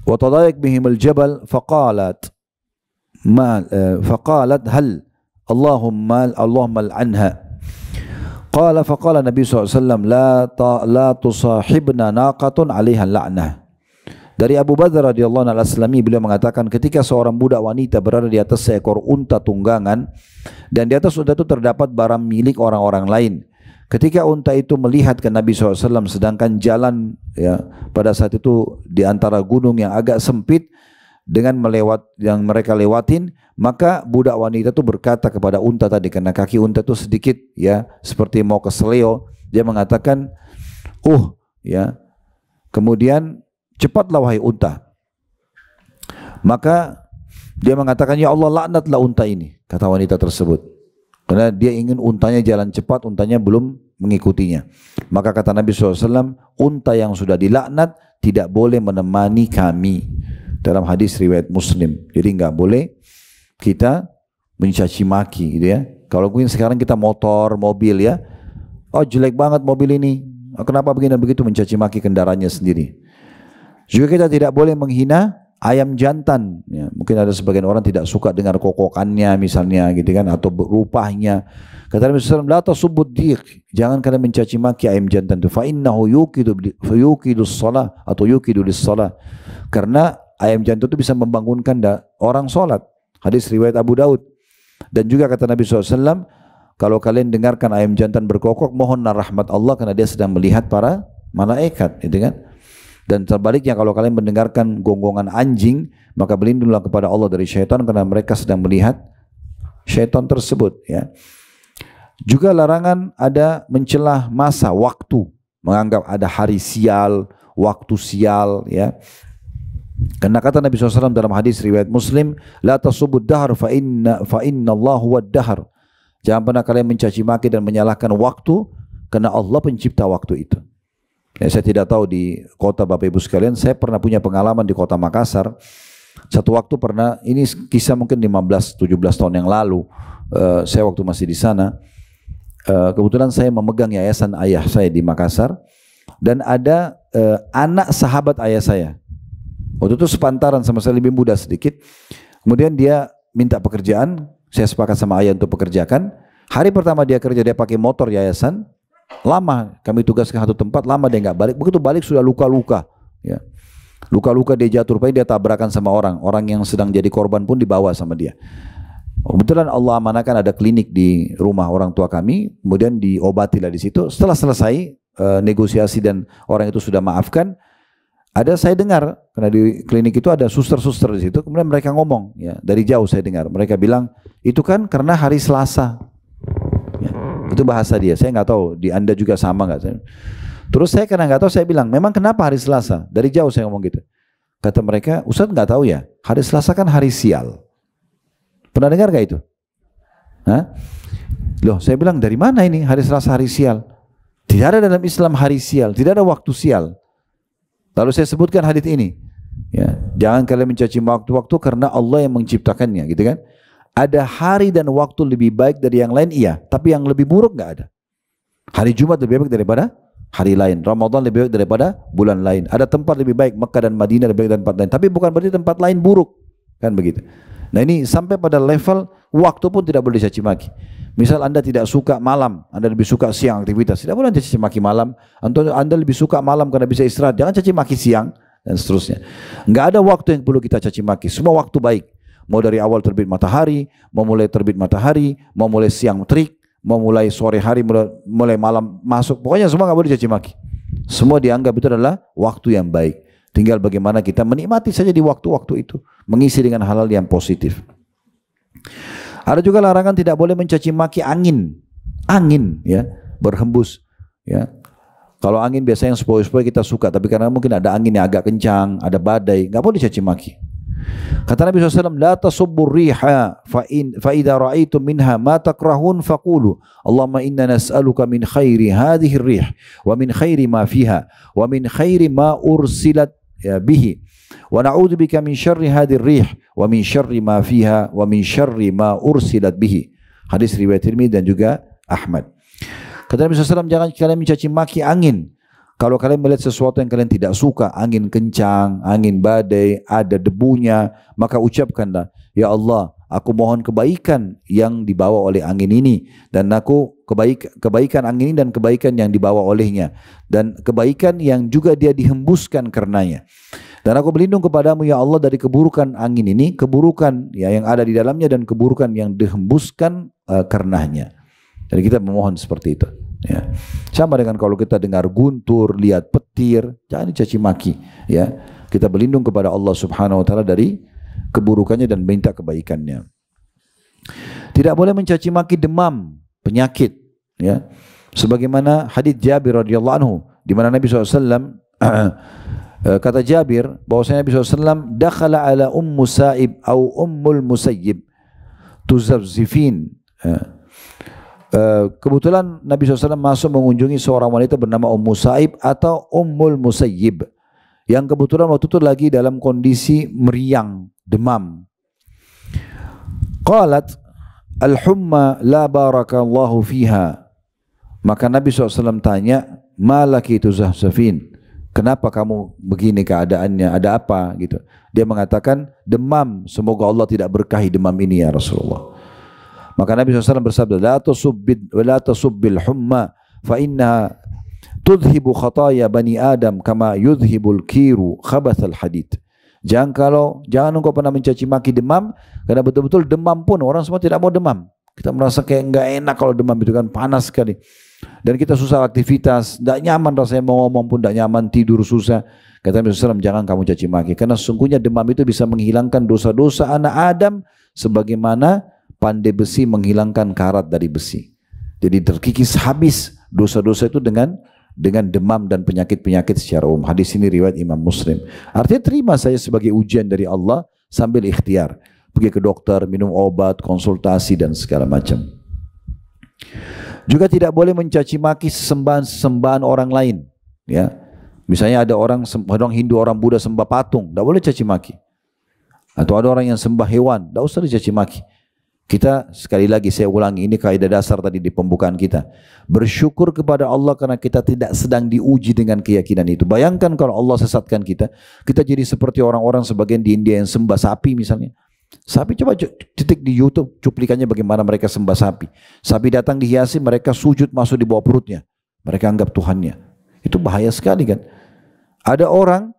wa tadayak bihim al-jabal faqalat hal Allahumma al'anha. Qala faqala Nabi SAW, la tusahibna naqatun 'alaiha la'nah. Dari Abu Barzah radhiyallahu anhu al-Aslami, beliau mengatakan ketika seorang budak wanita berada di atas seekor unta tunggangan dan di atas unta itu terdapat barang milik orang-orang lain. Ketika unta itu melihat ke Nabi SAW sedangkan jalan, ya, pada saat itu di antara gunung yang agak sempit dengan yang mereka lewatin, maka budak wanita itu berkata kepada unta tadi, karena kaki unta itu sedikit, ya, seperti mau keseleo, dia mengatakan, ya, kemudian cepatlah wahai unta. Maka dia mengatakan, ya Allah, laknatlah unta ini, kata wanita tersebut. Karena dia ingin untanya jalan cepat, untanya belum mengikutinya. Maka kata Nabi SAW, unta yang sudah dilaknat tidak boleh menemani kami. Dalam hadis riwayat Muslim. Jadi nggak boleh kita mencaci maki, gitu ya. Kalau mungkin sekarang kita motor, mobil, ya, oh jelek banget mobil ini, kenapa begini dan begitu, mencaci maki kendaraannya sendiri. Juga kita tidak boleh menghina ayam jantan, ya. Mungkin ada sebagian orang tidak suka dengar kokokannya misalnya, gitu kan, atau rupahnya. Kata Nabi SAW, la tasubud diq, jangan kalian mencaci maki ayam jantan itu, fa innahu yuqidu shalah atau yuqidu lis-shalah, karena ayam jantan itu bisa membangunkan orang sholat. Hadis riwayat Abu Daud. Dan juga kata Nabi SAW, kalau kalian dengarkan ayam jantan berkokok, mohonlah rahmat Allah karena dia sedang melihat para malaikat, gitu kan. Dan terbaliknya kalau kalian mendengarkan gonggongan anjing, maka berlindunglah kepada Allah dari syaitan karena mereka sedang melihat syaitan tersebut. Ya. Juga larangan ada mencelah masa, waktu, menganggap ada hari sial, waktu sial. Ya. Karena kata Nabi SAW dalam hadis riwayat Muslim, la tasubud dahar fa inna Allah huwad dahar. Jangan pernah kalian mencaci maki dan menyalahkan waktu, karena Allah pencipta waktu itu. Ya, saya tidak tahu di kota Bapak Ibu sekalian, saya pernah punya pengalaman di kota Makassar. Satu waktu pernah, ini kisah mungkin 15-17 tahun yang lalu, saya waktu masih di sana, kebetulan saya memegang yayasan ayah saya di Makassar, dan ada anak sahabat ayah saya. Waktu itu sepantaran sama saya, lebih muda sedikit. Kemudian dia minta pekerjaan, saya sepakat sama ayah untuk pekerjakan. Hari pertama dia kerja, dia pakai motor yayasan. Lama kami tugas ke satu tempat, lama dia nggak balik. Begitu balik sudah luka-luka, ya. Luka-luka, dia jatuh, rupanya dia tabrakan sama orang yang sedang jadi korban pun dibawa sama dia. Kebetulan Allah amanakan ada klinik di rumah orang tua kami, kemudian diobatilah di situ. Setelah selesai negosiasi dan orang itu sudah maafkan, saya dengar karena di klinik itu ada suster-suster di situ. Kemudian mereka ngomong, ya, dari jauh saya dengar mereka bilang, itu kan karena hari Selasa. Ya, itu bahasa dia, saya nggak tahu di Anda juga sama nggak. Terus saya karena nggak tahu, saya bilang, memang kenapa hari Selasa? Dari jauh saya ngomong gitu. Kata mereka, Ustaz nggak tahu ya, hari Selasa kan hari sial. Pernah dengar gak itu? Hah? Loh, saya bilang, dari mana ini hari Selasa hari sial? Tidak ada dalam Islam hari sial, tidak ada waktu sial. Lalu saya sebutkan hadis ini. Ya, jangan kalian mencaci waktu-waktu karena Allah yang menciptakannya, gitu kan? Ada hari dan waktu lebih baik dari yang lain, iya. Tapi yang lebih buruk nggak ada. Hari Jumat lebih baik daripada hari lain. Ramadan lebih baik daripada bulan lain. Ada tempat lebih baik, Mekah dan Madinah lebih baik dari tempat lain. Tapi bukan berarti tempat lain buruk, kan begitu. Nah ini sampai pada level waktu pun tidak boleh dicaci maki. Misal Anda tidak suka malam, Anda lebih suka siang aktivitas, tidak boleh caci maki malam. Atau Anda lebih suka malam karena bisa istirahat, jangan caci maki siang dan seterusnya. Enggak ada waktu yang perlu kita caci maki. Semua waktu baik. Mau dari awal terbit matahari, mau mulai terbit matahari, mau mulai siang terik, mau mulai sore hari, mulai malam masuk. Pokoknya semua nggak boleh caci maki. Semua dianggap itu adalah waktu yang baik. Tinggal bagaimana kita menikmati saja di waktu-waktu itu, mengisi dengan hal-hal yang positif. Ada juga larangan tidak boleh mencaci maki angin, ya, berhembus, ya. Kalau angin biasanya yang sepoi-sepoi kita suka, tapi karena mungkin ada angin yang agak kencang, ada badai, nggak boleh caci maki. Kata Nabi SAW, la tasubbur riha fa idza ra'aitum minha ma takrahun faqulu Allahumma inna nas'aluka min khairi hadhihi ar-rih wa min khairi ma fiha wa min khairi ma ursilat bihi wa na'udzubika min syarri hadhihi ar-rih wa min syarri ma fiha wa min syarri ma ursilat bihi. Hadis riwayat Tirmidzi dan juga Ahmad. Kata Nabi SAW, jangan kalian mencaci maki angin. Kalau kalian melihat sesuatu yang kalian tidak suka, angin kencang, angin badai, ada debunya, maka ucapkanlah, ya Allah, aku mohon kebaikan yang dibawa oleh angin ini, dan aku kebaikan angin ini dan kebaikan yang dibawa olehnya, dan kebaikan yang juga dia dihembuskan karenanya. Dan aku berlindung kepadamu ya Allah dari keburukan angin ini, keburukan ya yang ada di dalamnya dan keburukan yang dihembuskan karenanya. Jadi kita memohon seperti itu. Ya. Sama dengan kalau kita dengar guntur, lihat petir, jangan dicaci maki. Ya. Kita berlindung kepada Allah Subhanahu Wa Taala dari keburukannya dan minta kebaikannya. Tidak boleh mencaci maki demam, penyakit. Ya. Sebagaimana hadits Jabir radhiyallahu anhu, di mana Nabi SAW kata Jabir bahwasanya Nabi SAW dakhala ala ummu Sa'ib atau ummul Musayyib tuzafzifin. Kebetulan Nabi SAW masuk mengunjungi seorang wanita bernama Ummu Sa'ib atau Ummul Musayyib yang kebetulan waktu itu lagi dalam kondisi meriang, demam. Qalat al-humma la barakallahu fiha. Maka Nabi SAW tanya, malaki tuzahzafin, kenapa kamu begini keadaannya, ada apa gitu. Dia mengatakan demam, semoga Allah tidak berkahi demam ini ya Rasulullah. Maka Nabi SAW bersabda, la tasubbil humma fa inna tudhibu khataya bani Adam kama yudhibul kiru khabathal hadid. Jangan engkau pernah mencaci maki demam, karena betul-betul demam pun orang semua tidak mau demam. Kita merasa kayak enggak enak kalau demam, itu kan panas sekali. Dan kita susah aktivitas, enggak nyaman rasanya, mau ngomong pun enggak nyaman, tidur susah. Kata Nabi SAW, jangan kamu caci maki, karena sesungguhnya demam itu bisa menghilangkan dosa-dosa anak Adam sebagaimana pandai besi menghilangkan karat dari besi. Jadi terkikis habis dosa-dosa itu dengan demam dan penyakit-penyakit secara umum. Hadis ini riwayat Imam Muslim. Artinya terima saya sebagai ujian dari Allah sambil ikhtiar. Pergi ke dokter, minum obat, konsultasi dan segala macam. Juga tidak boleh mencaci maki sesembahan orang lain. Ya, misalnya ada orang Hindu, orang Buddha sembah patung, tidak boleh caci maki. Atau ada orang yang sembah hewan, tidak usah dicaci maki. Kita sekali lagi saya ulangi, ini kaidah dasar tadi di pembukaan kita. Bersyukur kepada Allah karena kita tidak sedang diuji dengan keyakinan itu. Bayangkan kalau Allah sesatkan kita jadi seperti orang-orang sebagian di India yang sembah sapi misalnya. Sapi, coba ketik di YouTube cuplikannya bagaimana mereka sembah sapi. Sapi datang dihiasi, mereka sujud masuk di bawah perutnya. Mereka anggap Tuhannya. Itu bahaya sekali kan. Ada orang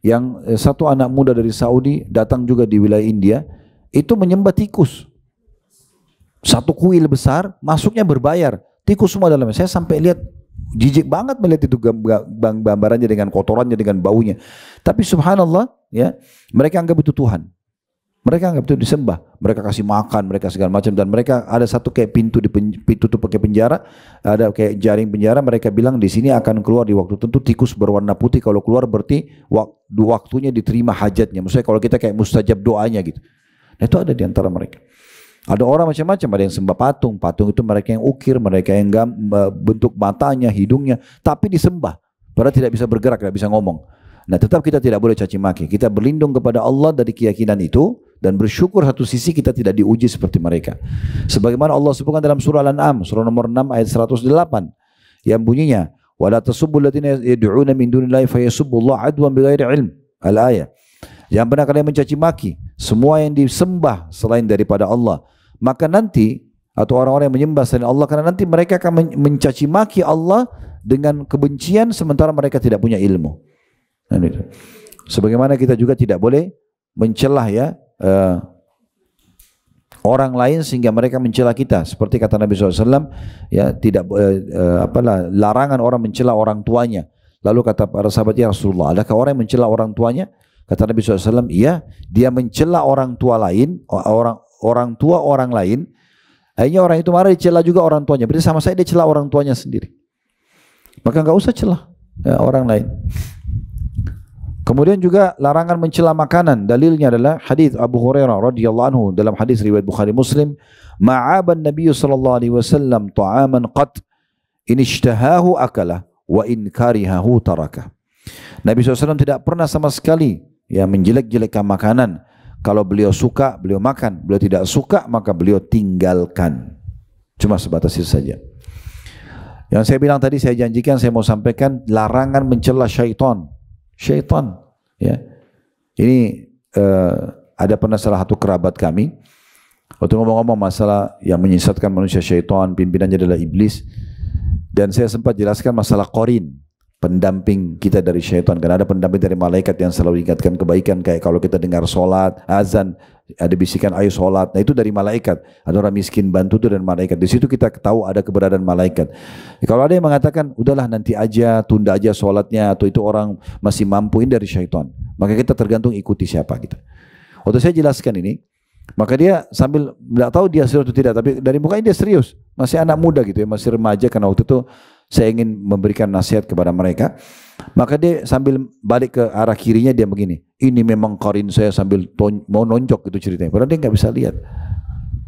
yang satu anak muda dari Saudi datang juga di wilayah India, itu menyembah tikus. Satu kuil besar, masuknya berbayar, tikus semua dalamnya. Saya sampai lihat, jijik banget melihat itu gambarannya dengan kotorannya, dengan baunya. Tapi subhanallah, ya, mereka anggap itu Tuhan. Mereka anggap itu disembah. Mereka kasih makan, mereka segala macam, dan mereka ada satu kayak pintu ditutup pakai penjara, ada kayak jaring penjara. Mereka bilang di sini akan keluar di waktu tentu tikus berwarna putih. Kalau keluar berarti waktunya diterima hajatnya. Maksudnya kalau kita kayak mustajab doanya gitu. Nah, itu ada di antara mereka. Ada orang macam-macam, ada yang sembah patung. Patung itu mereka yang ukir, mereka yang bentuk matanya, hidungnya, tapi disembah. Padahal tidak bisa bergerak, tidak bisa ngomong. Nah, tetap kita tidak boleh caci maki. Kita berlindung kepada Allah dari keyakinan itu dan bersyukur satu sisi kita tidak diuji seperti mereka. Sebagaimana Allah sebutkan dalam surah Al-An'am, surah nomor 6 ayat 108 yang bunyinya, "Wala tasubbul ladzina yad'una min dunillahi fayasubbullaha adwan bighairi ilm." Al-ayat. Jangan pernah kalian mencaci maki semua yang disembah selain daripada Allah. Maka nanti, atau orang-orang yang menyembah selain Allah, karena nanti mereka akan mencaci maki Allah dengan kebencian sementara mereka tidak punya ilmu. Nah, itu. Sebagaimana kita juga tidak boleh mencelah ya orang lain sehingga mereka mencela kita. Seperti kata Nabi SAW, ya, tidak larangan orang mencela orang tuanya. Lalu kata para sahabat, ya Rasulullah, adakah orang yang mencela orang tuanya? Kata Nabi SAW, iya, dia mencela orang tua lain, orang tua orang lain, akhirnya orang itu marah, dicela juga orang tuanya. Berarti sama saya dia cela orang tuanya sendiri. Maka nggak usah celah ya, orang lain. Kemudian juga larangan mencela makanan. Dalilnya adalah hadis Abu Hurairah radhiyallahu anhu dalam hadis riwayat Bukhari Muslim, "Ma'aban Nabi sallallahu alaihi wasallam ta'aman qat in ishtahahu akalah wa in karihahu tarakah." Nabi SAW tidak pernah sama sekali ya menjelek-jelekkan makanan. Kalau beliau suka, beliau makan. Beliau tidak suka, maka beliau tinggalkan. Cuma sebatas itu saja. Yang saya bilang tadi, saya janjikan saya mau sampaikan larangan mencela syaitan. Syaitan, ya. Ini ada pernah salah satu kerabat kami waktu ngomong-ngomong masalah yang menyesatkan manusia, syaitan, pimpinannya adalah iblis. Dan saya sempat jelaskan masalah qarin, pendamping kita dari syaitan. Karena ada pendamping dari malaikat yang selalu ingatkan kebaikan. Kayak kalau kita dengar sholat, azan, ada bisikan ayo sholat. Nah itu dari malaikat. Ada orang miskin bantu itu dari malaikat. Di situ kita tahu ada keberadaan malaikat. Kalau ada yang mengatakan udahlah nanti aja, tunda aja sholatnya, atau itu orang masih mampu, ini dari syaitan. Maka kita tergantung ikuti siapa kita. Waktu saya jelaskan ini, maka dia sambil tidak tahu dia serius atau tidak, tapi dari mukanya dia serius. Masih anak muda gitu ya, masih remaja, karena waktu itu saya ingin memberikan nasihat kepada mereka. Maka dia sambil balik ke arah kirinya, dia begini, ini memang qarin saya, sambil mau nonjok itu ceritanya. Padahal dia nggak bisa lihat.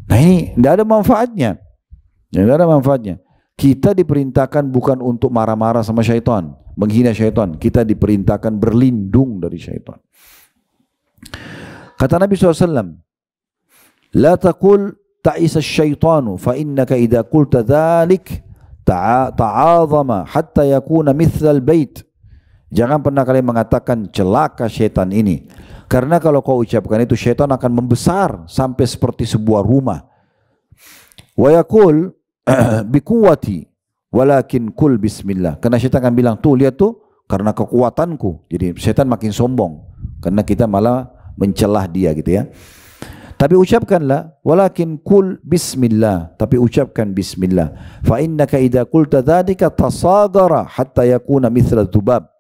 Nah ini tidak ada manfaatnya. Tidak ada manfaatnya. Kita diperintahkan bukan untuk marah-marah sama syaitan, menghina syaitan. Kita diperintahkan berlindung dari syaitan. Kata Nabi SAW, "La taqul ta'isa syaitanu fa innaka idza qulta dzalik ta'azama hatta yakuna mithlal bait." Jangan pernah kalian mengatakan celaka syaitan ini, karena kalau kau ucapkan itu syaitan akan membesar sampai seperti sebuah rumah. Wa yaqul biquwwati walakin kul bismillah. Karena syaitan akan bilang, tuh lihat tuh, karena kekuatanku. Jadi syaitan makin sombong karena kita malah mencelah dia gitu ya. Tapi ucapkanlah walakin kul bismillah, tapi ucapkan bismillah. Fa innaka idza qulta dzalika tasagara hatta yakuna mithla dzubab.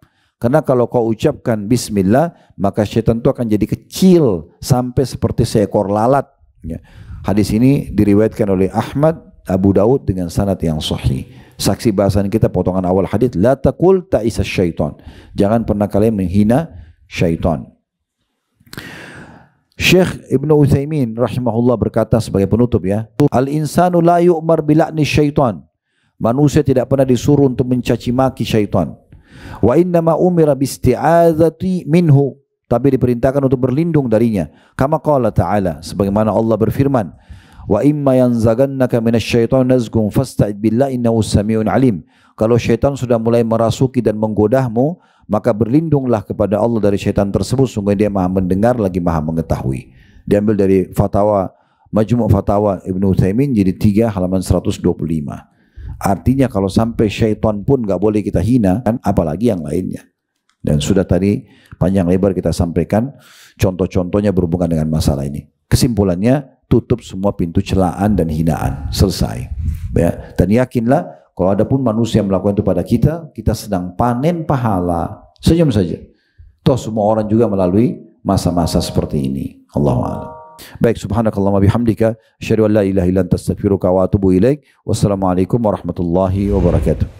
Karena kalau kau ucapkan bismillah, maka syaitan itu akan jadi kecil sampai seperti seekor lalat. Ya. Hadis ini diriwayatkan oleh Ahmad, Abu Daud dengan sanad yang sahih. Saksi bahasan kita potongan awal hadis, la taqul ta'isa syaitan. Jangan pernah kalian menghina syaitan. Syekh Ibn Utsaimin rahimahullah berkata sebagai penutup ya, al-insanu la yu'mar bila'ni syaitan. Manusia tidak pernah disuruh untuk mencaci maki syaitan. Wa innama umira bisti'adzati minhu, tapi diperintahkan untuk berlindung darinya. Kama qala ta'ala, sebagaimana Allah berfirman, wa imma yanzagannaka minasyaitan nazghun fasta'id billahi innahu samiun alim. Kalau syaitan sudah mulai merasuki dan menggodahmu, maka berlindunglah kepada Allah dari syaitan tersebut, sungguh dia maha mendengar lagi maha mengetahui. Diambil dari fatwa Majmu' Fatawa Ibn Utsaimin jadi 3 halaman 125. Artinya kalau sampai syaitan pun gak boleh kita hina, kan apalagi yang lainnya. Dan sudah tadi panjang lebar kita sampaikan contoh-contohnya berhubungan dengan masalah ini. Kesimpulannya, tutup semua pintu celaan dan hinaan. Selesai. Ya. Dan yakinlah kalau ada pun manusia yang melakukan itu pada kita, kita sedang panen pahala. Senyum saja. Toh semua orang juga melalui masa-masa seperti ini. Allahu a'lam. Baik, subhanakallahumma bihamdika asyhadu an la ilaha illa anta astaghfiruka wa atubu ilaik. Wassalamualaikum warahmatullahi wabarakatuh.